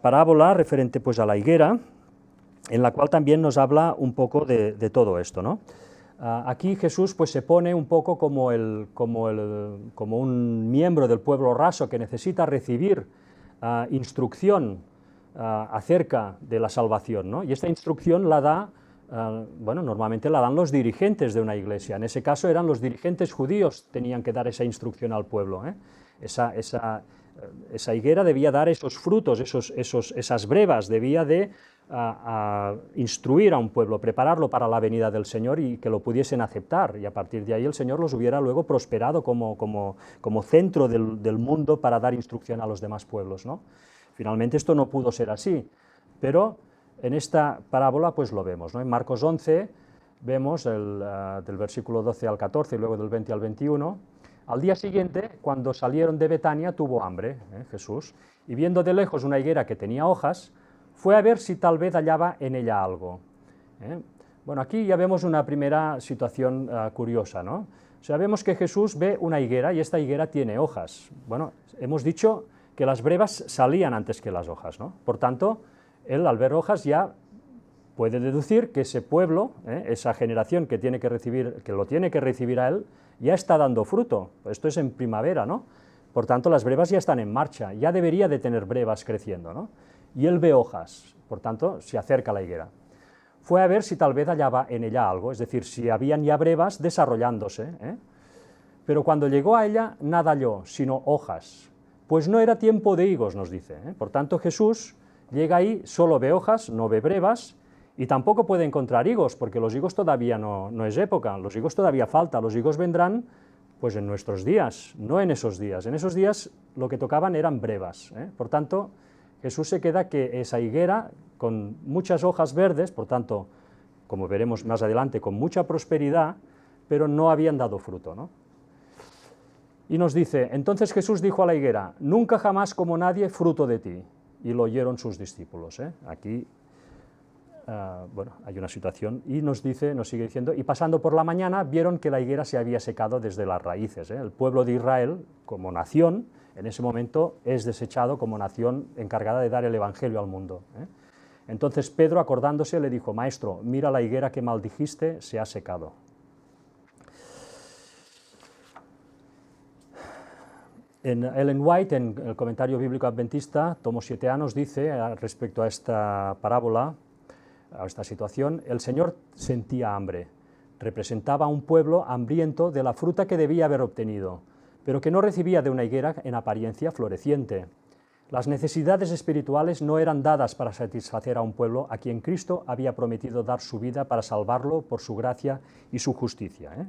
parábola referente pues, a la higuera, en la cual también nos habla un poco de todo esto, ¿no? Aquí Jesús pues, se pone un poco como un miembro del pueblo raso que necesita recibir instrucción acerca de la salvación, ¿no? Y esta instrucción la da, bueno, normalmente la dan los dirigentes de una iglesia. En ese caso eran los dirigentes judíos tenían que dar esa instrucción al pueblo, ¿eh? Esa higuera debía dar esos frutos, esas brevas, debía de instruir a un pueblo, prepararlo para la venida del Señor y que lo pudiesen aceptar, y a partir de ahí el Señor los hubiera luego prosperado como centro del mundo para dar instrucción a los demás pueblos, ¿no? Finalmente esto no pudo ser así, pero en esta parábola pues lo vemos, ¿no? En Marcos 11 vemos del versículo 12 al 14 y luego del 20 al 21, al día siguiente, cuando salieron de Betania, tuvo hambre, Jesús, y viendo de lejos una higuera que tenía hojas, fue a ver si tal vez hallaba en ella algo. Bueno, aquí ya vemos una primera situación curiosa, ¿no? O sea, vemos que Jesús ve una higuera y esta higuera tiene hojas. Bueno, hemos dicho que las brevas salían antes que las hojas, ¿no? Por tanto, él al ver hojas ya puede deducir que ese pueblo, esa generación que lo tiene que recibir a él, ya está dando fruto. Esto es en primavera, ¿no? Por tanto, las brevas ya están en marcha, ya debería de tener brevas creciendo, ¿no? Y él ve hojas, por tanto, se acerca a la higuera. Fue a ver si tal vez hallaba en ella algo, es decir, si habían ya brevas desarrollándose, Pero cuando llegó a ella, nada halló, sino hojas, pues no era tiempo de higos, nos dice, Por tanto, Jesús llega ahí, solo ve hojas, no ve brevas, Y tampoco puede encontrar higos, porque los higos todavía no es época, los higos todavía falta, los higos vendrán pues en nuestros días, no en esos días. En esos días lo que tocaban eran brevas, ¿eh? Por tanto, Jesús se queda que esa higuera, con muchas hojas verdes, por tanto, como veremos más adelante, con mucha prosperidad, pero no habían dado fruto, ¿no? Y nos dice, entonces Jesús dijo a la higuera, nunca jamás como nadie fruto de ti. Y lo oyeron sus discípulos, ¿eh? Aquí, bueno, hay una situación, y nos sigue diciendo, y pasando por la mañana vieron que la higuera se había secado desde las raíces, ¿eh? El pueblo de Israel, como nación, en ese momento es desechado como nación encargada de dar el evangelio al mundo, ¿eh? Entonces Pedro, acordándose, le dijo, maestro, mira la higuera que maldijiste, se ha secado. Ellen White, en el Comentario Bíblico Adventista, tomo 7a, nos dice, respecto a esta parábola, a esta situación, el Señor sentía hambre, representaba a un pueblo hambriento de la fruta que debía haber obtenido, pero que no recibía de una higuera en apariencia floreciente. Las necesidades espirituales no eran dadas para satisfacer a un pueblo a quien Cristo había prometido dar su vida para salvarlo por su gracia y su justicia, ¿eh?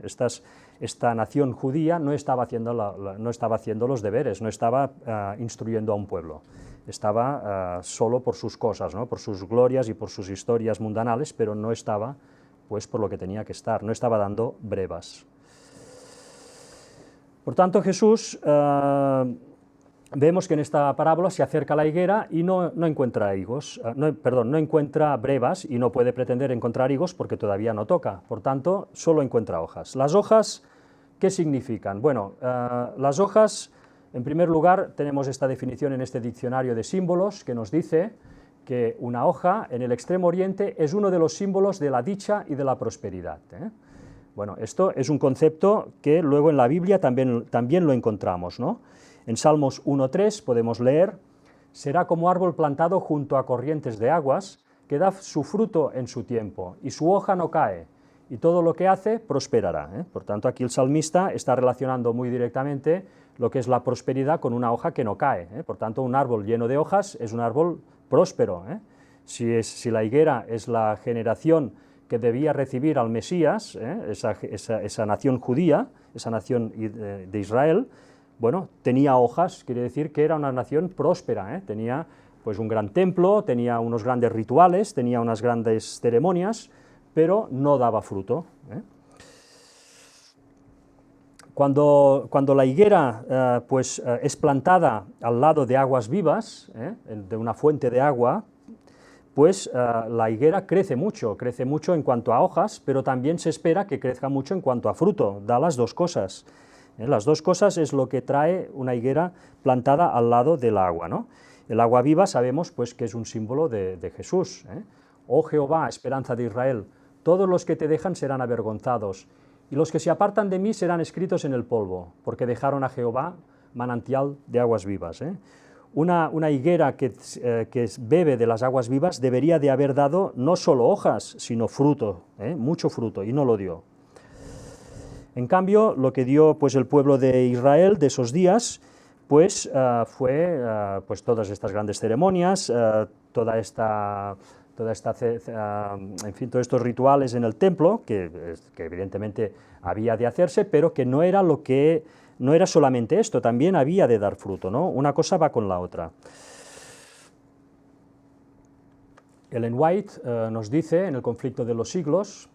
Esta nación judía no estaba haciendo los deberes, no estaba instruyendo a un pueblo, estaba solo por sus cosas, ¿no? Por sus glorias y por sus historias mundanales, pero no estaba pues por lo que tenía que estar, no estaba dando brevas. Por tanto, Jesús... vemos que en esta parábola se acerca a la higuera y no encuentra higos, no encuentra brevas y no puede pretender encontrar higos porque todavía no toca, por tanto, solo encuentra hojas. Las hojas, ¿qué significan? Bueno, las hojas, en primer lugar, tenemos esta definición en este diccionario de símbolos que nos dice que una hoja en el Extremo Oriente es uno de los símbolos de la dicha y de la prosperidad, ¿eh? Bueno, esto es un concepto que luego en la Biblia también lo encontramos, ¿no? En Salmos 1.3 podemos leer, será como árbol plantado junto a corrientes de aguas, que da su fruto en su tiempo, y su hoja no cae, y todo lo que hace prosperará, ¿eh? Por tanto, aquí el salmista está relacionando muy directamente lo que es la prosperidad con una hoja que no cae, ¿eh? Por tanto, un árbol lleno de hojas es un árbol próspero, ¿eh? Si la higuera es la generación que debía recibir al Mesías, ¿eh? esa nación judía, esa nación de Israel, bueno, tenía hojas, quiere decir que era una nación próspera, ¿eh? Tenía pues un gran templo, tenía unos grandes rituales, tenía unas grandes ceremonias, pero no daba fruto, ¿eh? Cuando la higuera es plantada al lado de aguas vivas, de una fuente de agua, pues la higuera crece mucho en cuanto a hojas, pero también se espera que crezca mucho en cuanto a fruto, da las dos cosas. Las dos cosas es lo que trae una higuera plantada al lado del agua, ¿no? El agua viva sabemos pues, que es un símbolo de Jesús, ¿eh? Oh Jehová, esperanza de Israel, todos los que te dejan serán avergonzados, y los que se apartan de mí serán escritos en el polvo, porque dejaron a Jehová manantial de aguas vivas, ¿eh? Una higuera que bebe de las aguas vivas debería de haber dado no solo hojas, sino fruto, ¿eh? Mucho fruto, y no lo dio. En cambio, lo que dio pues, el pueblo de Israel de esos días pues, fue pues, todas estas grandes ceremonias, todos estos rituales en el templo, que evidentemente había de hacerse, pero que no era solamente esto, también había de dar fruto, ¿no? Una cosa va con la otra. Ellen White nos dice, en El conflicto de los siglos,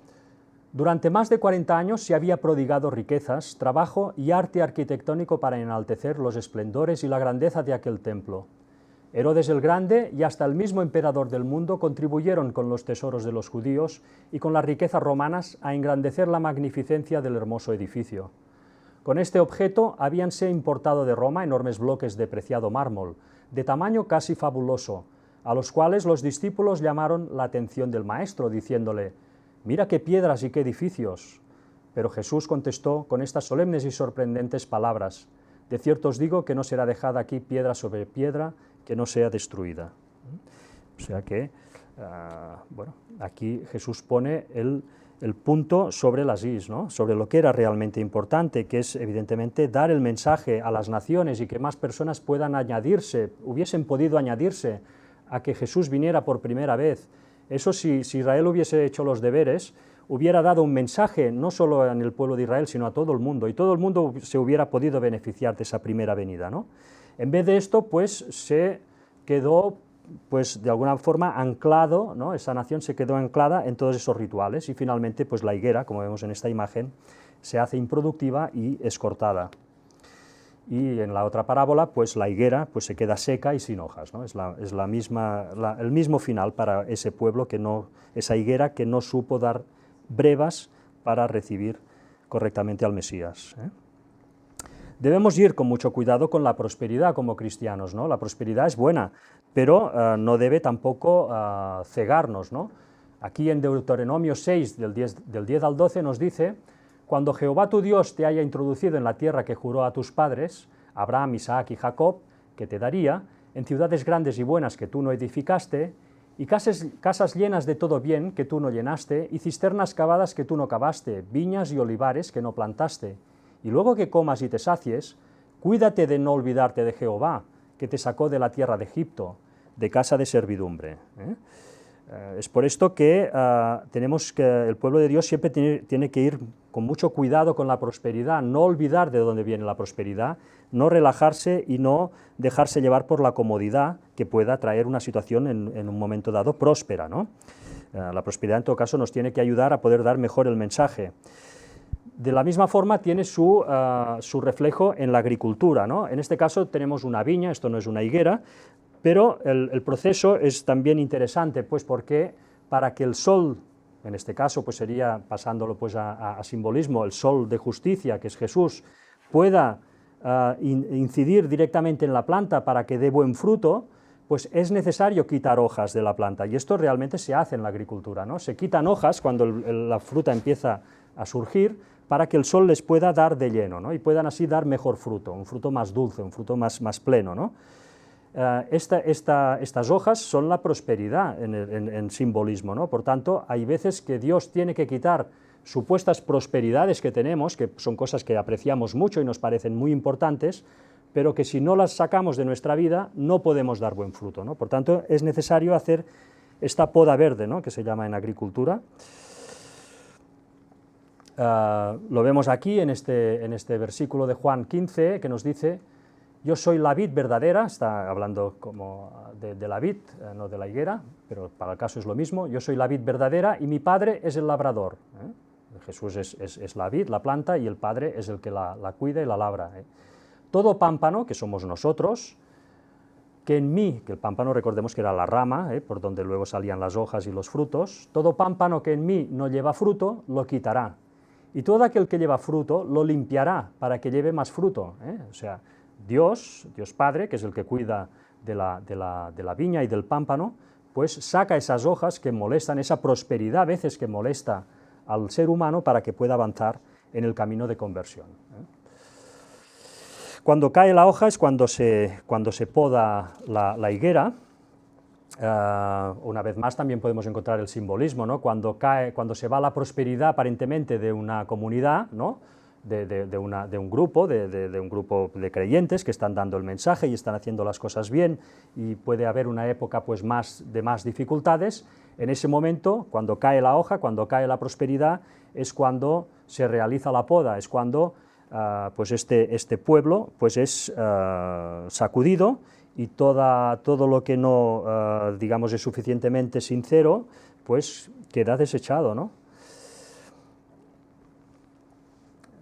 durante más de 40 años se había prodigado riquezas, trabajo y arte arquitectónico para enaltecer los esplendores y la grandeza de aquel templo. Herodes el Grande y hasta el mismo emperador del mundo contribuyeron con los tesoros de los judíos y con las riquezas romanas a engrandecer la magnificencia del hermoso edificio. Con este objeto habíanse importado de Roma enormes bloques de preciado mármol, de tamaño casi fabuloso, a los cuales los discípulos llamaron la atención del maestro, diciéndole, «Mira qué piedras y qué edificios». Pero Jesús contestó con estas solemnes y sorprendentes palabras, «De cierto os digo que no será dejada aquí piedra sobre piedra que no sea destruida». O sea que, bueno, aquí Jesús pone el punto sobre las is, ¿no? Sobre lo que era realmente importante, que es evidentemente dar el mensaje a las naciones y que más personas puedan hubiesen podido añadirse a que Jesús viniera por primera vez Eso si Israel hubiese hecho los deberes, hubiera dado un mensaje no solo en el pueblo de Israel, sino a todo el mundo, y todo el mundo se hubiera podido beneficiar de esa primera venida, ¿no? En vez de esto, pues se quedó, pues de alguna forma anclado, ¿no? Esa nación se quedó anclada en todos esos rituales, y finalmente pues la higuera, como vemos en esta imagen, se hace improductiva y es cortada. Y en la otra parábola, pues la higuera pues se queda seca y sin hojas, ¿no? Es el mismo final para ese pueblo, esa higuera que no supo dar brevas para recibir correctamente al Mesías, ¿eh? Debemos ir con mucho cuidado con la prosperidad como cristianos, ¿no? La prosperidad es buena, pero no debe tampoco cegarnos, ¿no? Aquí en Deuteronomio 6, del 10 al 12, nos dice: cuando Jehová tu Dios te haya introducido en la tierra que juró a tus padres, Abraham, Isaac y Jacob, que te daría, en ciudades grandes y buenas que tú no edificaste, y casas llenas de todo bien que tú no llenaste, y cisternas cavadas que tú no cavaste, viñas y olivares que no plantaste, y luego que comas y te sacies, cuídate de no olvidarte de Jehová, que te sacó de la tierra de Egipto, de casa de servidumbre, ¿eh? Es por esto que el pueblo de Dios siempre tiene que ir con mucho cuidado con la prosperidad, no olvidar de dónde viene la prosperidad, no relajarse y no dejarse llevar por la comodidad que pueda traer una situación en un momento dado próspera, ¿no? La prosperidad en todo caso nos tiene que ayudar a poder dar mejor el mensaje. De la misma forma tiene su reflejo en la agricultura, ¿no? En este caso tenemos una viña, esto no es una higuera, pero el proceso es también interesante, pues porque para que el sol, en este caso pues sería, pasándolo pues a simbolismo, el sol de justicia, que es Jesús, pueda incidir directamente en la planta para que dé buen fruto, pues es necesario quitar hojas de la planta, y esto realmente se hace en la agricultura, ¿no? Se quitan hojas cuando la fruta empieza a surgir, para que el sol les pueda dar de lleno, ¿no? Y puedan así dar mejor fruto, un fruto más dulce, un fruto más pleno, ¿no? Estas hojas son la prosperidad en simbolismo, ¿no? Por tanto, hay veces que Dios tiene que quitar supuestas prosperidades que tenemos, que son cosas que apreciamos mucho y nos parecen muy importantes, pero que si no las sacamos de nuestra vida no podemos dar buen fruto, ¿no? Por tanto, es necesario hacer esta poda verde, ¿no? Que se llama en agricultura. Lo vemos aquí en este versículo de Juan 15, que nos dice: yo soy la vid verdadera, está hablando como de la vid, no de la higuera, pero para el caso es lo mismo. Yo soy la vid verdadera y mi Padre es el labrador, ¿eh? Jesús es la vid, la planta, y el Padre es el que la cuida y la labra, ¿eh? Todo pámpano, que somos nosotros, que en mí, que el pámpano recordemos que era la rama, por donde luego salían las hojas y los frutos, todo pámpano que en mí no lleva fruto, lo quitará, y todo aquel que lleva fruto, lo limpiará para que lleve más fruto, ¿eh? O sea, Dios Padre, que es el que cuida de la viña y del pámpano, pues saca esas hojas que molestan, esa prosperidad a veces que molesta al ser humano, para que pueda avanzar en el camino de conversión, ¿eh? Cuando cae la hoja es cuando se poda la higuera. Una vez más también podemos encontrar el simbolismo, ¿no? Cuando se va la prosperidad aparentemente de una comunidad, ¿no? de un grupo de creyentes que están dando el mensaje y están haciendo las cosas bien, y puede haber una época pues de más dificultades. En ese momento, cuando cae la hoja, cuando cae la prosperidad, es cuando se realiza la poda, es cuando pues este pueblo pues es sacudido, y todo lo que no digamos es suficientemente sincero pues queda desechado, ¿no?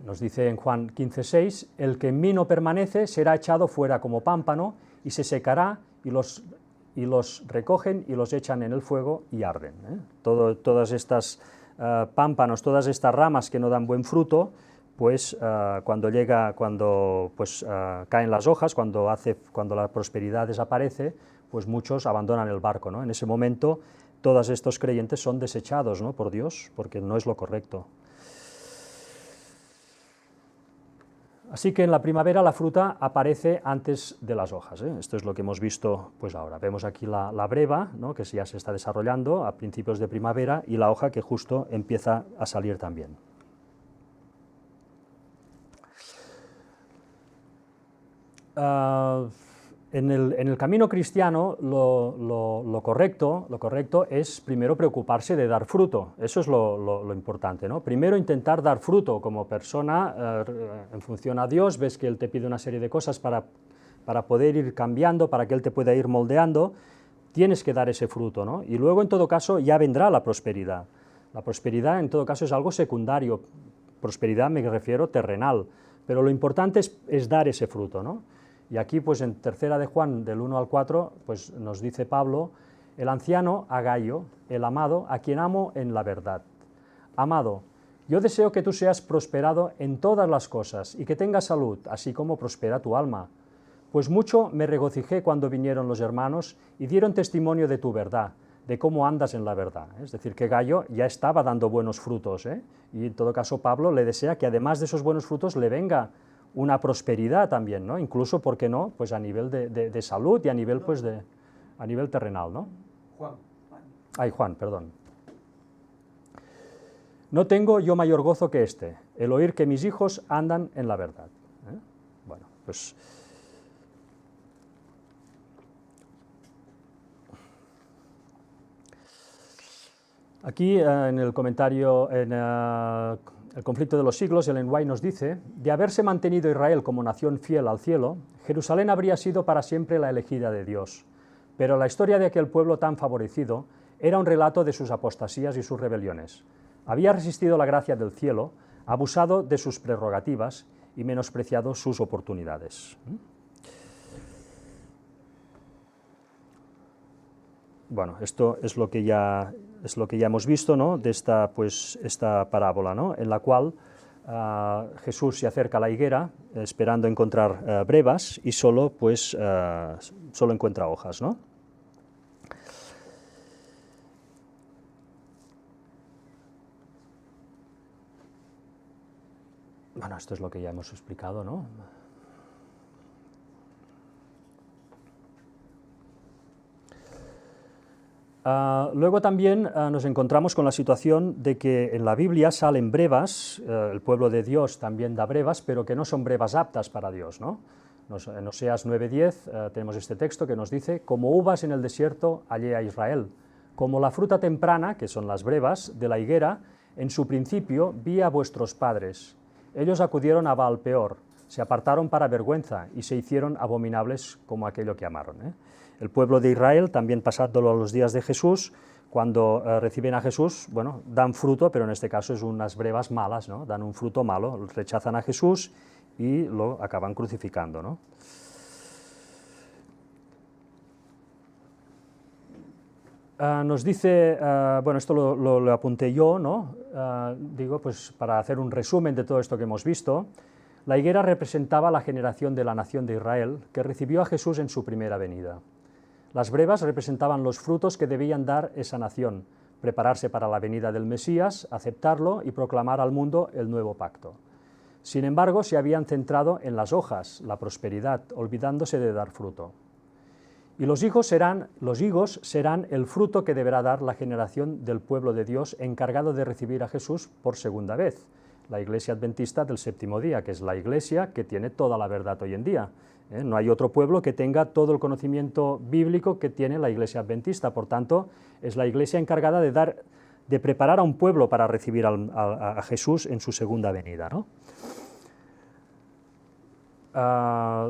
Nos dice en Juan 15:6: el que en mí no permanece será echado fuera como pámpano, y se secará, y los recogen y los echan en el fuego y arden, ¿eh? Todas estas pámpanos, todas estas ramas que no dan buen fruto, pues cuando caen las hojas, cuando la prosperidad desaparece, pues muchos abandonan el barco, ¿no? En ese momento todos estos creyentes son desechados, ¿no? Por Dios, porque no es lo correcto. Así que en la primavera la fruta aparece antes de las hojas, ¿eh? Esto es lo que hemos visto pues ahora. Vemos aquí la breva, ¿no? Que ya se está desarrollando a principios de primavera, y la hoja que justo empieza a salir también. En el camino cristiano lo correcto es primero preocuparse de dar fruto, eso es lo importante, ¿no? Primero intentar dar fruto como persona en función a Dios, ves que Él te pide una serie de cosas para poder ir cambiando, para que Él te pueda ir moldeando, tienes que dar ese fruto, ¿no? Y luego en todo caso ya vendrá la prosperidad. La prosperidad en todo caso es algo secundario, prosperidad me refiero terrenal, pero lo importante es dar ese fruto, ¿no? Y aquí, pues en tercera de Juan, del 1 al 4, pues nos dice Pablo, el anciano a Gayo, el amado, a quien amo en la verdad. Amado, yo deseo que tú seas prosperado en todas las cosas y que tengas salud, así como prospera tu alma. Pues mucho me regocijé cuando vinieron los hermanos y dieron testimonio de tu verdad, de cómo andas en la verdad. Es decir, que Gayo ya estaba dando buenos frutos, y en todo caso Pablo le desea que además de esos buenos frutos le venga una prosperidad también, ¿no? Incluso, ¿por qué no?, pues a nivel de salud y a nivel, pues a nivel terrenal, ¿no? Juan, perdón. No tengo yo mayor gozo que este, el oír que mis hijos andan en la verdad. Bueno, pues aquí en el comentario, el conflicto de los siglos, Ellen White nos dice, de haberse mantenido Israel como nación fiel al cielo, Jerusalén habría sido para siempre la elegida de Dios. Pero la historia de aquel pueblo tan favorecido era un relato de sus apostasías y sus rebeliones. Había resistido la gracia del cielo, abusado de sus prerrogativas y menospreciado sus oportunidades. Bueno, esto es lo que ya hemos visto, ¿no?, de esta parábola, ¿no?, en la cual Jesús se acerca a la higuera esperando encontrar brevas y solo encuentra hojas, ¿no? Bueno, esto es lo que ya hemos explicado, ¿no? Luego también nos encontramos con la situación de que en la Biblia salen brevas, el pueblo de Dios también da brevas, pero que no son brevas aptas para Dios, ¿no? En Oseas 9:10 tenemos este texto que nos dice, como uvas en el desierto hallé a Israel, como la fruta temprana, que son las brevas, de la higuera, en su principio vi a vuestros padres. Ellos acudieron a Baal Peor, se apartaron para vergüenza y se hicieron abominables como aquello que amaron, El pueblo de Israel, también pasándolo a los días de Jesús, cuando reciben a Jesús, bueno, dan fruto, pero en este caso es unas brevas malas, ¿no? Dan un fruto malo, rechazan a Jesús y lo acaban crucificando, ¿no? Nos dice, bueno, esto lo apunté yo, ¿no? Digo, pues para hacer un resumen de todo esto que hemos visto, la higuera representaba la generación de la nación de Israel que recibió a Jesús en su primera venida. Las brevas representaban los frutos que debían dar esa nación, prepararse para la venida del Mesías, aceptarlo y proclamar al mundo el nuevo pacto. Sin embargo, se habían centrado en las hojas, la prosperidad, olvidándose de dar fruto. Y los higos serán el fruto que deberá dar la generación del pueblo de Dios encargado de recibir a Jesús por segunda vez, la Iglesia Adventista del Séptimo Día, que es la Iglesia que tiene toda la verdad hoy en día. No hay otro pueblo que tenga todo el conocimiento bíblico que tiene la Iglesia Adventista, por tanto, es la Iglesia encargada de preparar a un pueblo para recibir a Jesús en su segunda venida, ¿no?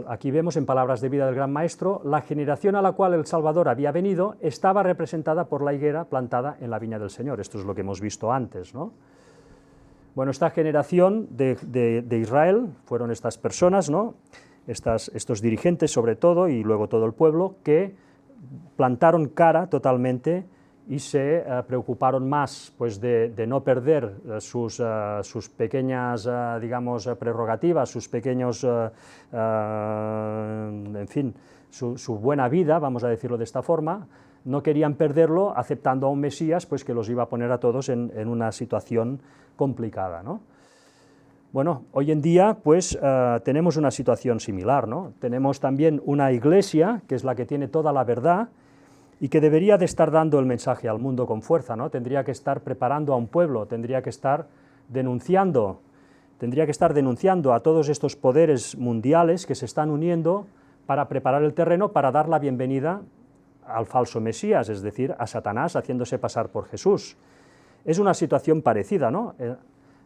Aquí vemos en palabras de vida del Gran Maestro, la generación a la cual el Salvador había venido estaba representada por la higuera plantada en la viña del Señor. Esto es lo que hemos visto antes, ¿no? Bueno, esta generación de Israel fueron estas personas, ¿no? Estos dirigentes sobre todo, y luego todo el pueblo, que plantaron cara totalmente y se preocuparon más pues, de no perder sus pequeñas, digamos, prerrogativas, sus pequeños, en fin, su buena vida, vamos a decirlo de esta forma. No querían perderlo aceptando a un Mesías pues, que los iba a poner a todos en una situación complicada, ¿no? Bueno, hoy en día pues tenemos una situación similar, ¿no? Tenemos también una iglesia que es la que tiene toda la verdad y que debería de estar dando el mensaje al mundo con fuerza, ¿no? Tendría que estar preparando a un pueblo, tendría que estar denunciando a todos estos poderes mundiales que se están uniendo para preparar el terreno para dar la bienvenida al falso Mesías, es decir, a Satanás haciéndose pasar por Jesús. Es una situación parecida, ¿no?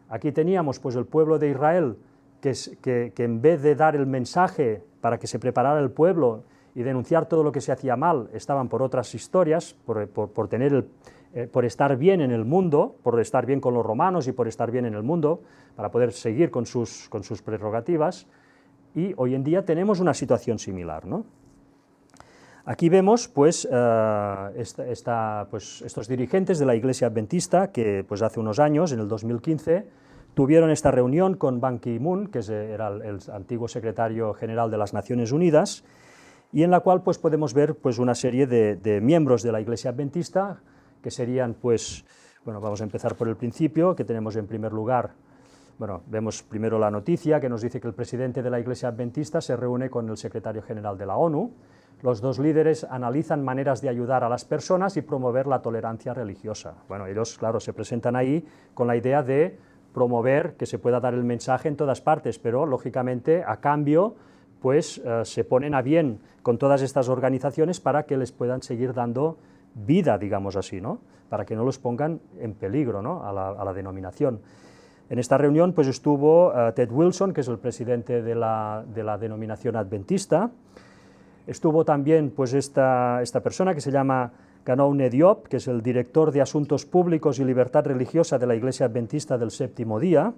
Aquí teníamos pues el pueblo de Israel que en vez de dar el mensaje para que se preparara el pueblo y denunciar todo lo que se hacía mal, estaban por otras historias, por estar bien en el mundo, por estar bien con los romanos y por estar bien en el mundo, para poder seguir con sus prerrogativas, y hoy en día tenemos una situación similar, ¿no? Aquí vemos pues, estos dirigentes de la Iglesia Adventista que pues, hace unos años, en el 2015, tuvieron esta reunión con Ban Ki-moon, que era el antiguo secretario general de las Naciones Unidas, y en la cual pues, podemos ver pues, una serie de miembros de la Iglesia Adventista, que serían, pues, bueno, vamos a empezar por el principio, que tenemos en primer lugar, bueno, vemos primero la noticia que nos dice que el presidente de la Iglesia Adventista se reúne con el secretario general de la ONU. Los dos líderes analizan maneras de ayudar a las personas y promover la tolerancia religiosa. Bueno, ellos, claro, se presentan ahí con la idea de promover que se pueda dar el mensaje en todas partes, pero, lógicamente, a cambio, pues, se ponen a bien con todas estas organizaciones para que les puedan seguir dando vida, digamos así, ¿no? Para que no los pongan en peligro, ¿no? a la denominación. En esta reunión pues, estuvo Ted Wilson, que es el presidente de la denominación adventista. Estuvo también pues, esta persona que se llama Ganoune Diop, que es el director de Asuntos Públicos y Libertad Religiosa de la Iglesia Adventista del Séptimo Día.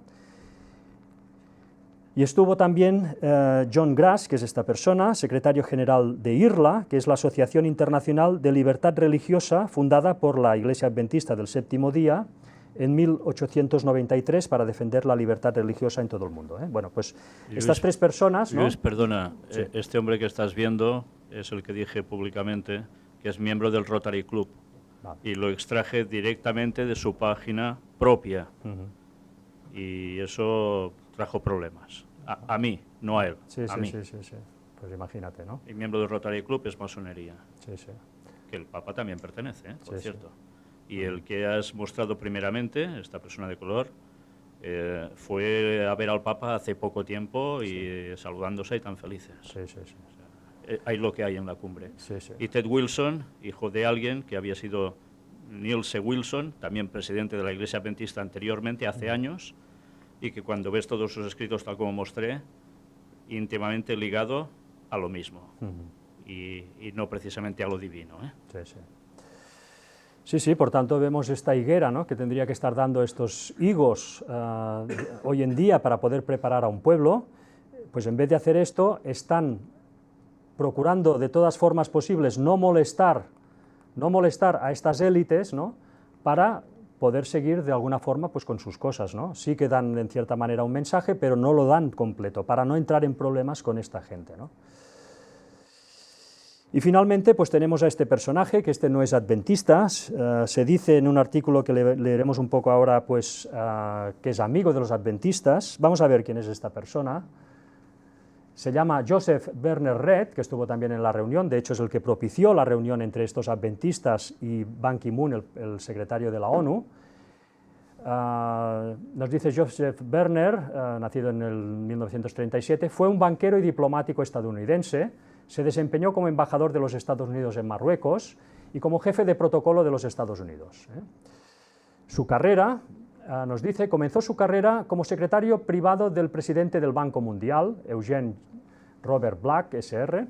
Y estuvo también John Grass, que es esta persona, secretario general de IRLA, que es la Asociación Internacional de Libertad Religiosa, fundada por la Iglesia Adventista del Séptimo Día en 1893 para defender la libertad religiosa en todo el mundo. Bueno, pues Luis, estas tres personas, ¿no? Luis, perdona, Sí. Este hombre que estás viendo es el que dije públicamente que es miembro del Rotary Club, Vale. y lo extraje directamente de su página propia, Ujú. y eso trajo problemas. A mí, no a él, Sí, a sí, mí. sí. Pues imagínate, ¿no? Y miembro del Rotary Club es masonería, Sí, sí. que el Papa también pertenece, por Sí, cierto. Y el que has mostrado primeramente, esta persona de color, fue a ver al Papa hace poco tiempo y saludándose y tan felices. Sí, sí, sí. Hay lo que hay en la cumbre. Sí, sí. Y Ted Wilson, hijo de alguien que había sido Neil C. Wilson, también presidente de la Iglesia Adventista anteriormente, hace años, y que cuando ves todos sus escritos tal como mostré, íntimamente ligado a lo mismo, y no precisamente a lo divino, ¿eh? Sí, sí. Sí, sí, por tanto vemos esta higuera, ¿no?, que tendría que estar dando estos higos hoy en día para poder preparar a un pueblo, pues en vez de hacer esto, están procurando de todas formas posibles no molestar a estas élites, ¿no?, para poder seguir de alguna forma pues, con sus cosas, ¿no? Sí que dan en cierta manera un mensaje, pero no lo dan completo, para no entrar en problemas con esta gente, ¿no? Y finalmente pues tenemos a este personaje, que este no es adventista, se dice en un artículo que leeremos un poco ahora, pues, que es amigo de los adventistas. Vamos a ver quién es esta persona. Se llama Joseph Werner Redd, que estuvo también en la reunión, de hecho es el que propició la reunión entre estos adventistas y Ban Ki-moon, el secretario de la ONU. Nos dice Joseph Werner, nacido en el 1937, fue un banquero y diplomático estadounidense. Se desempeñó como embajador de los Estados Unidos en Marruecos y como jefe de protocolo de los Estados Unidos. Su carrera, nos dice, comenzó su carrera como secretario privado del presidente del Banco Mundial, Eugene Robert Black, SR,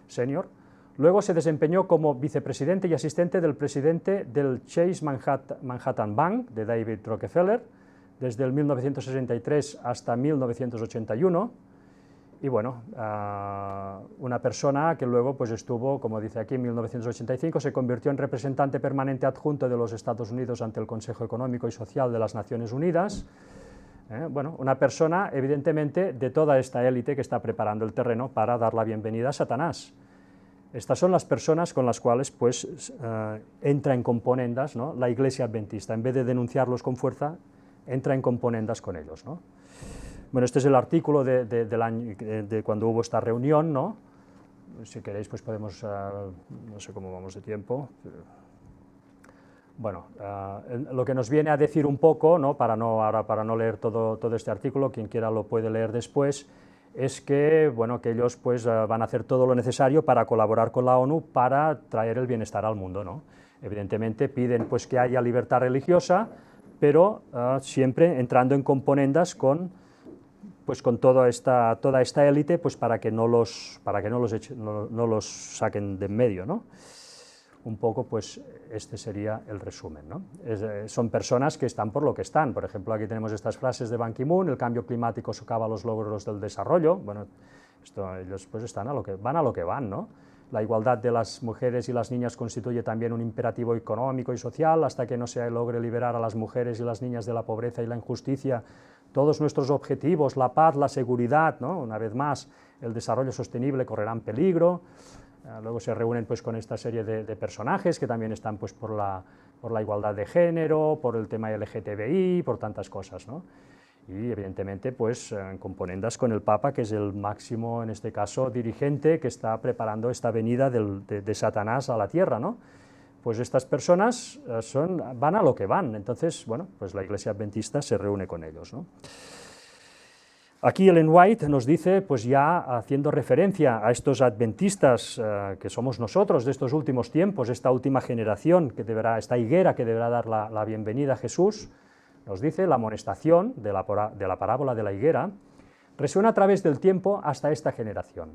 senior. Luego se desempeñó como vicepresidente y asistente del presidente del Chase Manhattan Bank, de David Rockefeller, desde el 1963 hasta 1981. Y bueno, una persona que luego pues estuvo, como dice aquí, en 1985, se convirtió en representante permanente adjunto de los Estados Unidos ante el Consejo Económico y Social de las Naciones Unidas. Bueno, una persona, evidentemente, de toda esta élite que está preparando el terreno para dar la bienvenida a Satanás. Estas son las personas con las cuales pues, entra en componendas, ¿no?, la Iglesia Adventista. En vez de denunciarlos con fuerza, entra en componendas con ellos, ¿no? Bueno, este es el artículo de cuando hubo esta reunión, ¿no? Si queréis, pues podemos, no sé cómo vamos de tiempo. Bueno, lo que nos viene a decir un poco, ¿no?, para no leer todo este artículo, quien quiera lo puede leer después, es que, bueno, que ellos pues, van a hacer todo lo necesario para colaborar con la ONU para traer el bienestar al mundo, ¿no? Evidentemente piden pues, que haya libertad religiosa, pero siempre entrando en componendas con toda esta élite, pues para que no los saquen de en medio, ¿no? Un poco, pues, este sería el resumen, ¿no? Son personas que están por lo que están. Por ejemplo, aquí tenemos estas frases de Ban Ki-moon: el cambio climático socava los logros del desarrollo. Bueno, ellos pues están a lo que van, ¿no? La igualdad de las mujeres y las niñas constituye también un imperativo económico y social. Hasta que no se logre liberar a las mujeres y las niñas de la pobreza y la injusticia, todos nuestros objetivos, la paz, la seguridad, ¿no? Una vez más, el desarrollo sostenible correrán peligro. Luego se reúnen pues, con esta serie de personajes que también están pues, por la igualdad de género, por el tema LGTBI, por tantas cosas, ¿no? Y evidentemente pues, en componendas con el Papa, que es el máximo, en este caso, dirigente que está preparando esta venida de Satanás a la tierra, ¿no? Pues estas personas van a lo que van. Entonces, bueno, pues la Iglesia Adventista se reúne con ellos, ¿no? Aquí Ellen White nos dice, pues ya haciendo referencia a estos adventistas que somos nosotros de estos últimos tiempos, esta última generación, esta higuera que deberá dar la bienvenida a Jesús, nos dice: la amonestación de la parábola de la higuera resuena a través del tiempo hasta esta generación.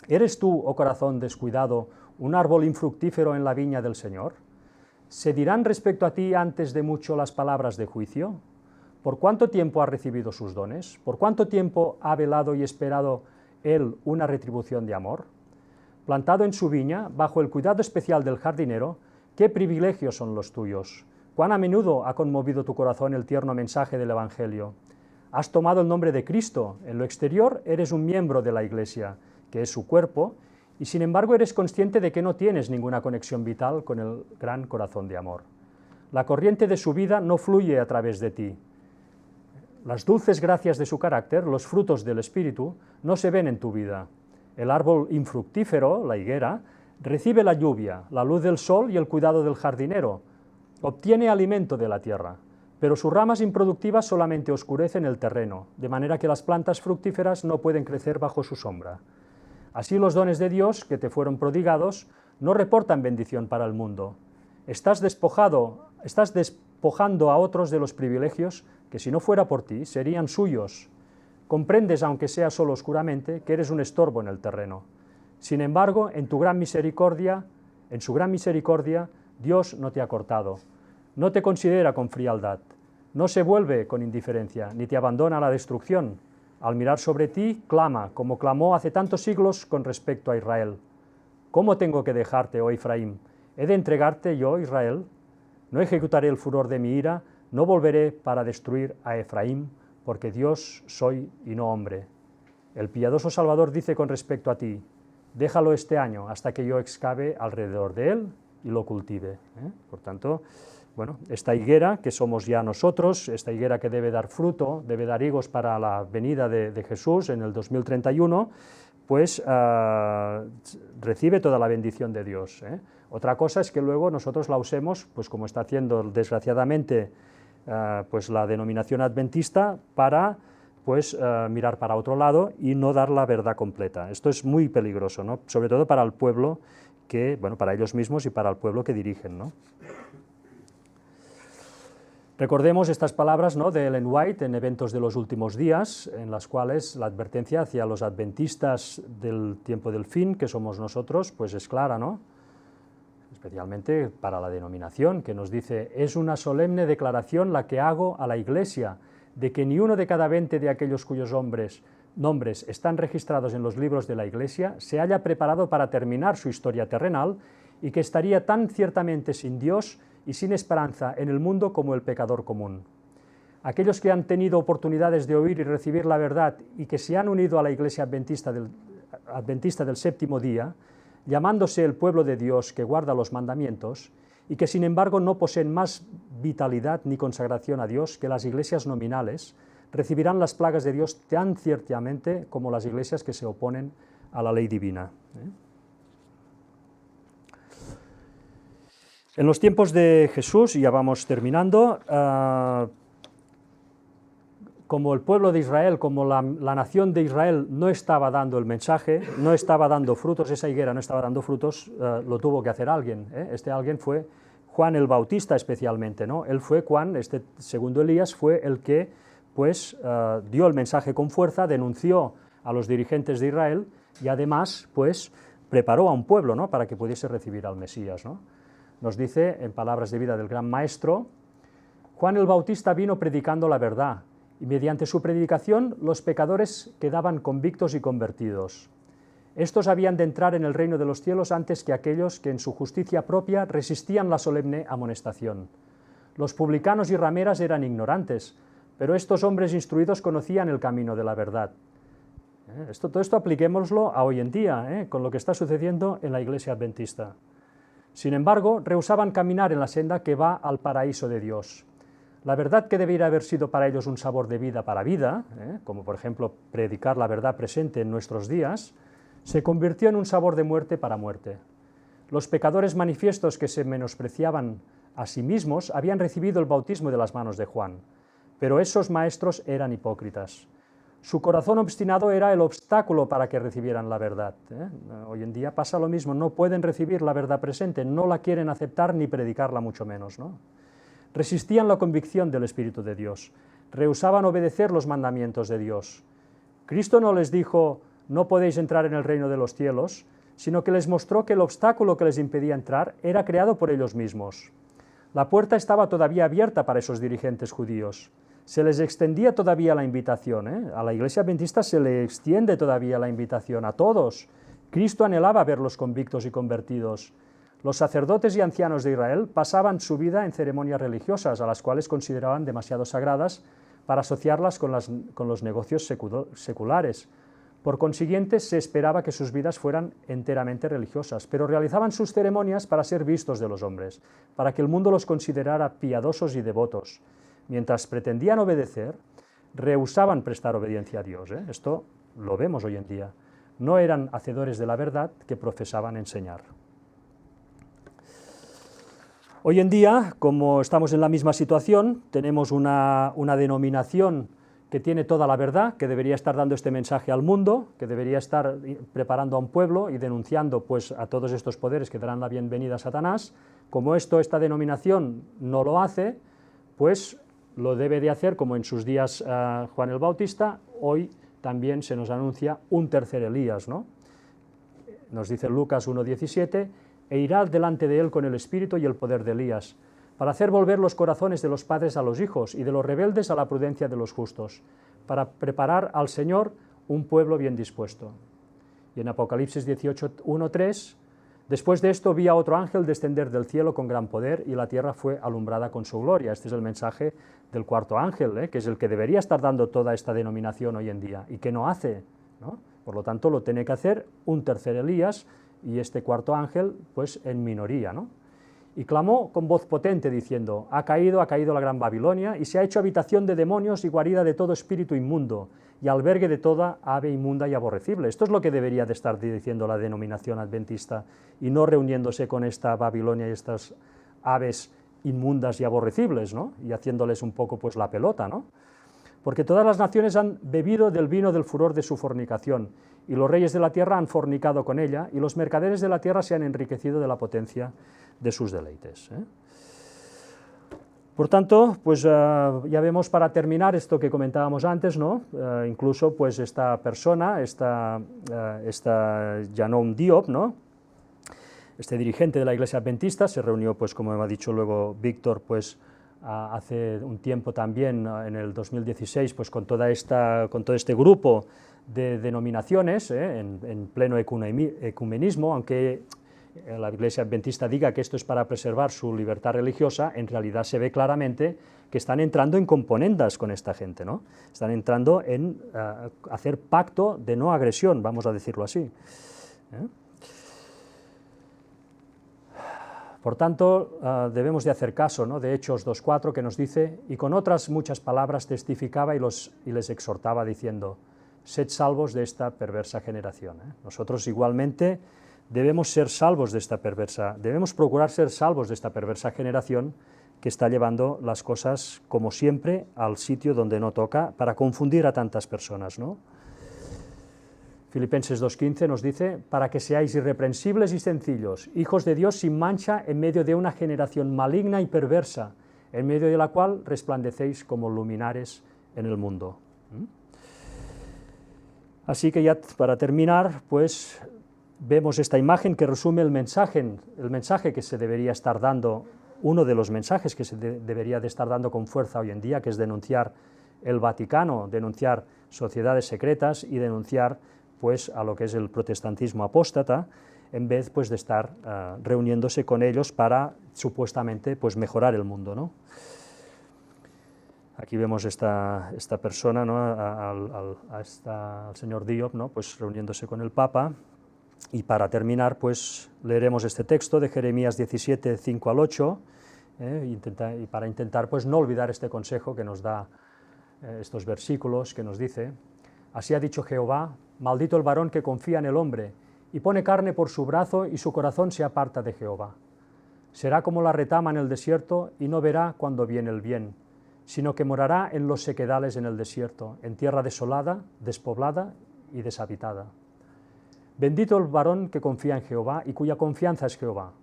¿Eres tú, oh corazón descuidado, un árbol infructífero en la viña del Señor? ¿Se dirán respecto a ti antes de mucho las palabras de juicio? ¿Por cuánto tiempo ha recibido sus dones? ¿Por cuánto tiempo ha velado y esperado él una retribución de amor? Plantado en su viña, bajo el cuidado especial del jardinero, ¿qué privilegios son los tuyos? ¿Cuán a menudo ha conmovido tu corazón el tierno mensaje del Evangelio? Has tomado el nombre de Cristo. En lo exterior eres un miembro de la Iglesia, que es su cuerpo, y sin embargo eres consciente de que no tienes ninguna conexión vital con el gran corazón de amor. La corriente de su vida no fluye a través de ti. Las dulces gracias de su carácter, los frutos del Espíritu, no se ven en tu vida. El árbol infructífero, la higuera, recibe la lluvia, la luz del sol y el cuidado del jardinero. Obtiene alimento de la tierra, pero sus ramas improductivas solamente oscurecen el terreno, de manera que las plantas fructíferas no pueden crecer bajo su sombra. Así los dones de Dios que te fueron prodigados no reportan bendición para el mundo. Estás despojando a otros de los privilegios que, si no fuera por ti, serían suyos. Comprendes, aunque sea solo oscuramente, que eres un estorbo en el terreno. Sin embargo, en su gran misericordia, Dios no te ha cortado, no te considera con frialdad, no se vuelve con indiferencia, ni te abandona a la destrucción. Al mirar sobre ti, clama, como clamó hace tantos siglos con respecto a Israel. ¿Cómo tengo que dejarte, oh Efraín? ¿He de entregarte yo, Israel? No ejecutaré el furor de mi ira, no volveré para destruir a Efraín, porque Dios soy y no hombre. El piadoso Salvador dice con respecto a ti: déjalo este año hasta que yo excave alrededor de él y lo cultive. Por tanto, bueno, esta higuera que somos ya nosotros, esta higuera que debe dar fruto, debe dar higos para la venida de Jesús en el 2031, pues recibe toda la bendición de Dios. Otra cosa es que luego nosotros la usemos, pues como está haciendo desgraciadamente pues la denominación adventista, para pues mirar para otro lado y no dar la verdad completa. Esto es muy peligroso, ¿no? Sobre todo para el pueblo para ellos mismos y para el pueblo que dirigen, ¿no? Recordemos estas palabras, ¿no?, de Ellen White en Eventos de los Últimos Días, en las cuales la advertencia hacia los adventistas del tiempo del fin, que somos nosotros, pues es clara, ¿no? Especialmente para la denominación, que nos dice: es una solemne declaración la que hago a la Iglesia, de que ni uno de cada 20 de aquellos cuyos nombres están registrados en los libros de la Iglesia se haya preparado para terminar su historia terrenal, y que estaría tan ciertamente sin Dios y sin esperanza en el mundo como el pecador común. Aquellos que han tenido oportunidades de oír y recibir la verdad y que se han unido a la Iglesia Adventista del séptimo día, llamándose el pueblo de Dios que guarda los mandamientos, y que sin embargo no poseen más vitalidad ni consagración a Dios que las iglesias nominales, recibirán las plagas de Dios tan ciertamente como las iglesias que se oponen a la ley divina. En los tiempos de Jesús, y ya vamos terminando, como el pueblo de Israel, como la nación de Israel no estaba dando el mensaje, no estaba dando frutos, esa higuera no estaba dando frutos, lo tuvo que hacer alguien. Este alguien fue Juan el Bautista especialmente, ¿no? Él fue Juan, este segundo Elías, fue el que pues dio el mensaje con fuerza, denunció a los dirigentes de Israel y además pues preparó a un pueblo, ¿no?, para que pudiese recibir al Mesías, ¿no? Nos dice, en palabras de vida del gran maestro, Juan el Bautista vino predicando la verdad, y mediante su predicación los pecadores quedaban convictos y convertidos. Estos habían de entrar en el reino de los cielos antes que aquellos que en su justicia propia resistían la solemne amonestación. Los publicanos y rameras eran ignorantes, pero estos hombres instruidos conocían el camino de la verdad. Todo esto apliquémoslo a hoy en día, con lo que está sucediendo en la Iglesia Adventista. Sin embargo, rehusaban caminar en la senda que va al paraíso de Dios. La verdad que debiera haber sido para ellos un sabor de vida para vida, como por ejemplo predicar la verdad presente en nuestros días, se convirtió en un sabor de muerte para muerte. Los pecadores manifiestos que se menospreciaban a sí mismos habían recibido el bautismo de las manos de Juan, pero esos maestros eran hipócritas. Su corazón obstinado era el obstáculo para que recibieran la verdad. Hoy en día pasa lo mismo, no pueden recibir la verdad presente, no la quieren aceptar ni predicarla mucho menos, ¿no? Resistían la convicción del Espíritu de Dios, rehusaban obedecer los mandamientos de Dios. Cristo no les dijo, no podéis entrar en el reino de los cielos, sino que les mostró que el obstáculo que les impedía entrar era creado por ellos mismos. La puerta estaba todavía abierta para esos dirigentes judíos. Se les extendía todavía la invitación, A la Iglesia Adventista se le extiende todavía la invitación a todos. Cristo anhelaba verlos convictos y convertidos. Los sacerdotes y ancianos de Israel pasaban su vida en ceremonias religiosas, a las cuales consideraban demasiado sagradas para asociarlas con los negocios seculares. Por consiguiente, se esperaba que sus vidas fueran enteramente religiosas, pero realizaban sus ceremonias para ser vistos de los hombres, para que el mundo los considerara piadosos y devotos. Mientras pretendían obedecer, rehusaban prestar obediencia a Dios. Esto lo vemos hoy en día. No eran hacedores de la verdad que profesaban enseñar. Hoy en día, como estamos en la misma situación, tenemos una denominación que tiene toda la verdad, que debería estar dando este mensaje al mundo, que debería estar preparando a un pueblo y denunciando pues, a todos estos poderes que darán la bienvenida a Satanás. Como esta denominación no lo hace, pues lo debe de hacer, como en sus días Juan el Bautista. Hoy también se nos anuncia un tercer Elías, ¿no? Nos dice Lucas 1:17, e irá delante de él con el espíritu y el poder de Elías, para hacer volver los corazones de los padres a los hijos y de los rebeldes a la prudencia de los justos, para preparar al Señor un pueblo bien dispuesto. Y en Apocalipsis 18:1-3, después de esto vi a otro ángel descender del cielo con gran poder y la tierra fue alumbrada con su gloria. Este es el mensaje del cuarto ángel, que es el que debería estar dando toda esta denominación hoy en día y que no hace, ¿no? Por lo tanto, lo tiene que hacer un tercer Elías y este cuarto ángel, pues en minoría, ¿no? Y clamó con voz potente diciendo, ha caído la gran Babilonia y se ha hecho habitación de demonios y guarida de todo espíritu inmundo y albergue de toda ave inmunda y aborrecible. Esto es lo que debería de estar diciendo la denominación adventista y no reuniéndose con esta Babilonia y estas aves inmundas y aborrecibles, ¿no? Y haciéndoles un poco pues la pelota, ¿no? Porque todas las naciones han bebido del vino del furor de su fornicación, y los reyes de la tierra han fornicado con ella, y los mercaderes de la tierra se han enriquecido de la potencia de sus deleites. Por tanto, pues ya vemos para terminar esto que comentábamos antes, ¿no? Incluso pues esta persona, esta Janon Diop, ¿no? Este dirigente de la Iglesia Adventista se reunió, pues como ha dicho luego Víctor, pues hace un tiempo también, en el 2016, pues con todo este grupo de denominaciones, en pleno ecumenismo, aunque la Iglesia Adventista diga que esto es para preservar su libertad religiosa, en realidad se ve claramente que están entrando en componendas con esta gente, ¿no? Están entrando en hacer pacto de no agresión, vamos a decirlo así. Por tanto, debemos de hacer caso, ¿no?, de Hechos 2:4, que nos dice, y con otras muchas palabras testificaba y les exhortaba diciendo, sed salvos de esta perversa generación. Nosotros igualmente debemos ser salvos de esta debemos procurar ser salvos de esta perversa generación que está llevando las cosas, como siempre, al sitio donde no toca, para confundir a tantas personas, ¿no? Filipenses 2:15 nos dice, para que seáis irreprensibles y sencillos, hijos de Dios sin mancha en medio de una generación maligna y perversa, en medio de la cual resplandecéis como luminares en el mundo. Así que ya para terminar, pues vemos esta imagen que resume el mensaje que se debería estar dando, uno de los mensajes que se debería de estar dando con fuerza hoy en día, que es denunciar el Vaticano, denunciar sociedades secretas y denunciar pues a lo que es el protestantismo apóstata, en vez pues de estar reuniéndose con ellos para supuestamente pues mejorar el mundo, ¿no? Aquí vemos esta persona, ¿no? al señor Diop, ¿no? Pues reuniéndose con el Papa. Y para terminar, pues leeremos este texto de Jeremías 17, 5 al 8, y para intentar pues no olvidar este consejo que nos da estos versículos, que nos dice: así ha dicho Jehová, maldito el varón que confía en el hombre, y pone carne por su brazo, y su corazón se aparta de Jehová. Será como la retama en el desierto, y no verá cuando viene el bien, sino que morará en los sequedales en el desierto, en tierra desolada, despoblada y deshabitada. Bendito el varón que confía en Jehová y cuya confianza es Jehová,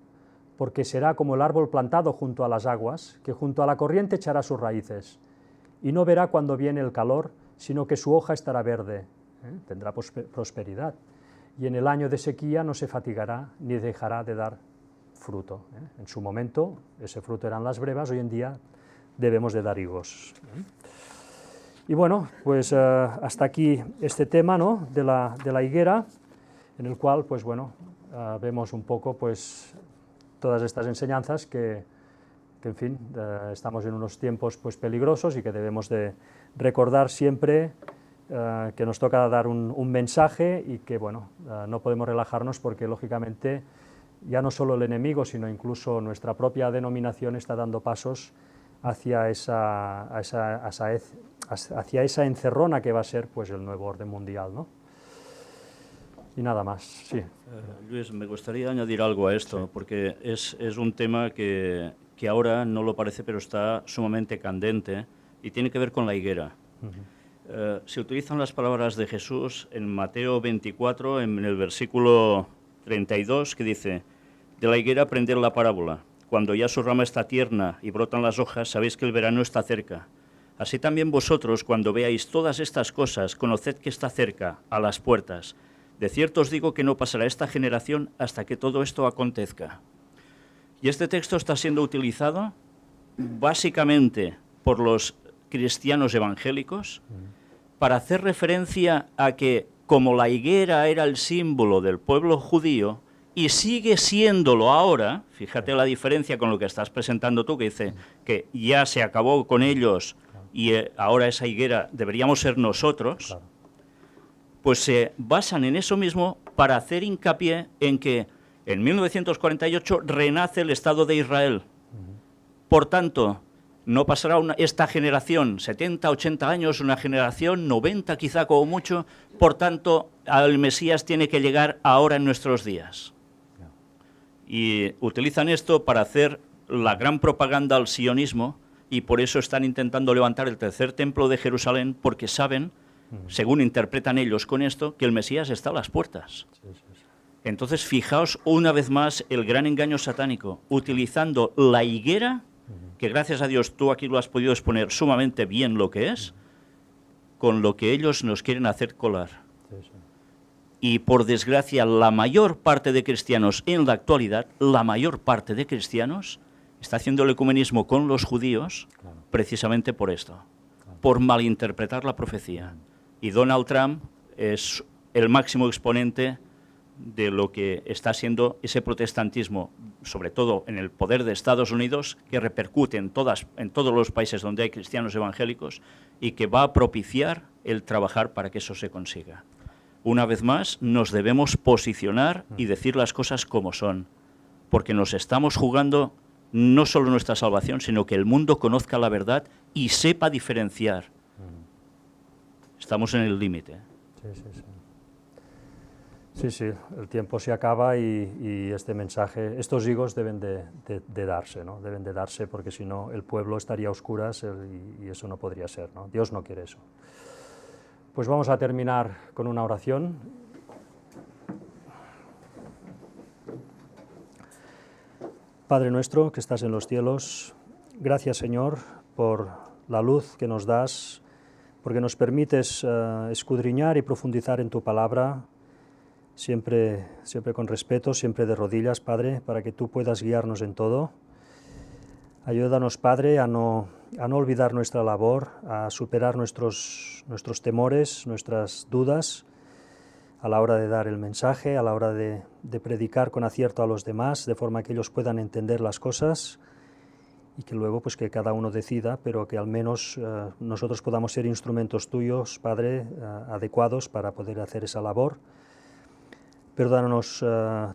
porque será como el árbol plantado junto a las aguas, que junto a la corriente echará sus raíces, y no verá cuando viene el calor, sino que su hoja estará verde, tendrá prosperidad, y en el año de sequía no se fatigará ni dejará de dar fruto. En su momento ese fruto eran las brevas, hoy en día debemos de dar higos. Y bueno, pues hasta aquí este tema, ¿no? de la higuera, en el cual pues bueno, vemos un poco pues todas estas enseñanzas que en fin, estamos en unos tiempos pues peligrosos y que debemos de recordar siempre que nos toca dar un mensaje y que bueno, no podemos relajarnos porque lógicamente ya no solo el enemigo, sino incluso nuestra propia denominación está dando pasos hacia esa encerrona que va a ser pues el nuevo orden mundial, ¿no? Y nada más, sí. Luis, me gustaría añadir algo a esto, sí, porque es un tema que ahora no lo parece, pero está sumamente candente y tiene que ver con la higuera. Se utilizan las palabras de Jesús en Mateo 24, en el versículo 32, que dice: de la higuera aprender la parábola. Cuando ya su rama está tierna y brotan las hojas, sabéis que el verano está cerca. Así también vosotros, cuando veáis todas estas cosas, conoced que está cerca, a las puertas. De cierto os digo que no pasará esta generación hasta que todo esto acontezca. Y este texto está siendo utilizado básicamente por los cristianos evangélicos para hacer referencia a que, como la higuera era el símbolo del pueblo judío y sigue siéndolo ahora, fíjate la diferencia con lo que estás presentando tú, que dice que ya se acabó con ellos y ahora esa higuera deberíamos ser nosotros, pues se basan en eso mismo para hacer hincapié en que en 1948 renace el Estado de Israel. Por tanto, no pasará esta generación, 70, 80 años, una generación, 90 quizá como mucho, por tanto, el Mesías tiene que llegar ahora en nuestros días. Y utilizan esto para hacer la gran propaganda al sionismo y por eso están intentando levantar el tercer templo de Jerusalén, porque saben, según interpretan ellos con esto, que el Mesías está a las puertas. Entonces, fijaos una vez más el gran engaño satánico, utilizando la higuera, que gracias a Dios tú aquí lo has podido exponer sumamente bien lo que es, con lo que ellos nos quieren hacer colar. Y por desgracia, la mayor parte de cristianos en la actualidad, la mayor parte de cristianos, está haciendo el ecumenismo con los judíos precisamente por esto, por malinterpretar la profecía. Y Donald Trump es el máximo exponente de lo que está siendo ese protestantismo, sobre todo en el poder de Estados Unidos, que repercute en todos los países donde hay cristianos evangélicos y que va a propiciar el trabajar para que eso se consiga. Una vez más, nos debemos posicionar y decir las cosas como son, porque nos estamos jugando no solo nuestra salvación, sino que el mundo conozca la verdad y sepa diferenciar. Estamos en el límite. Sí, sí, el tiempo se acaba y este mensaje, estos higos deben de darse, ¿no? Deben de darse porque si no el pueblo estaría a oscuras y eso no podría ser, ¿no? Dios no quiere eso. Pues vamos a terminar con una oración. Padre nuestro que estás en los cielos, gracias Señor por la luz que nos das, porque nos permites escudriñar y profundizar en tu palabra, siempre con respeto, siempre de rodillas, Padre, para que tú puedas guiarnos en todo. Ayúdanos, Padre, a no olvidar nuestra labor, a superar nuestros temores, nuestras dudas, a la hora de dar el mensaje, a la hora de predicar con acierto a los demás, de forma que ellos puedan entender las cosas y que luego pues que cada uno decida, pero que al menos nosotros podamos ser instrumentos tuyos, Padre, adecuados para poder hacer esa labor. Perdónanos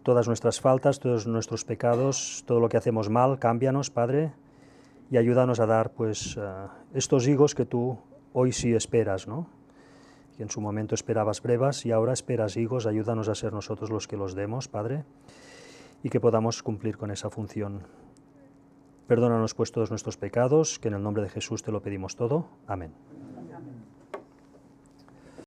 todas nuestras faltas, todos nuestros pecados, todo lo que hacemos mal, cámbianos, Padre, y ayúdanos a dar pues estos higos que tú hoy sí esperas, ¿no? Que en su momento esperabas brevas y ahora esperas higos, ayúdanos a ser nosotros los que los demos, Padre, y que podamos cumplir con esa función. Perdónanos pues todos nuestros pecados, que en el nombre de Jesús te lo pedimos todo. Amén.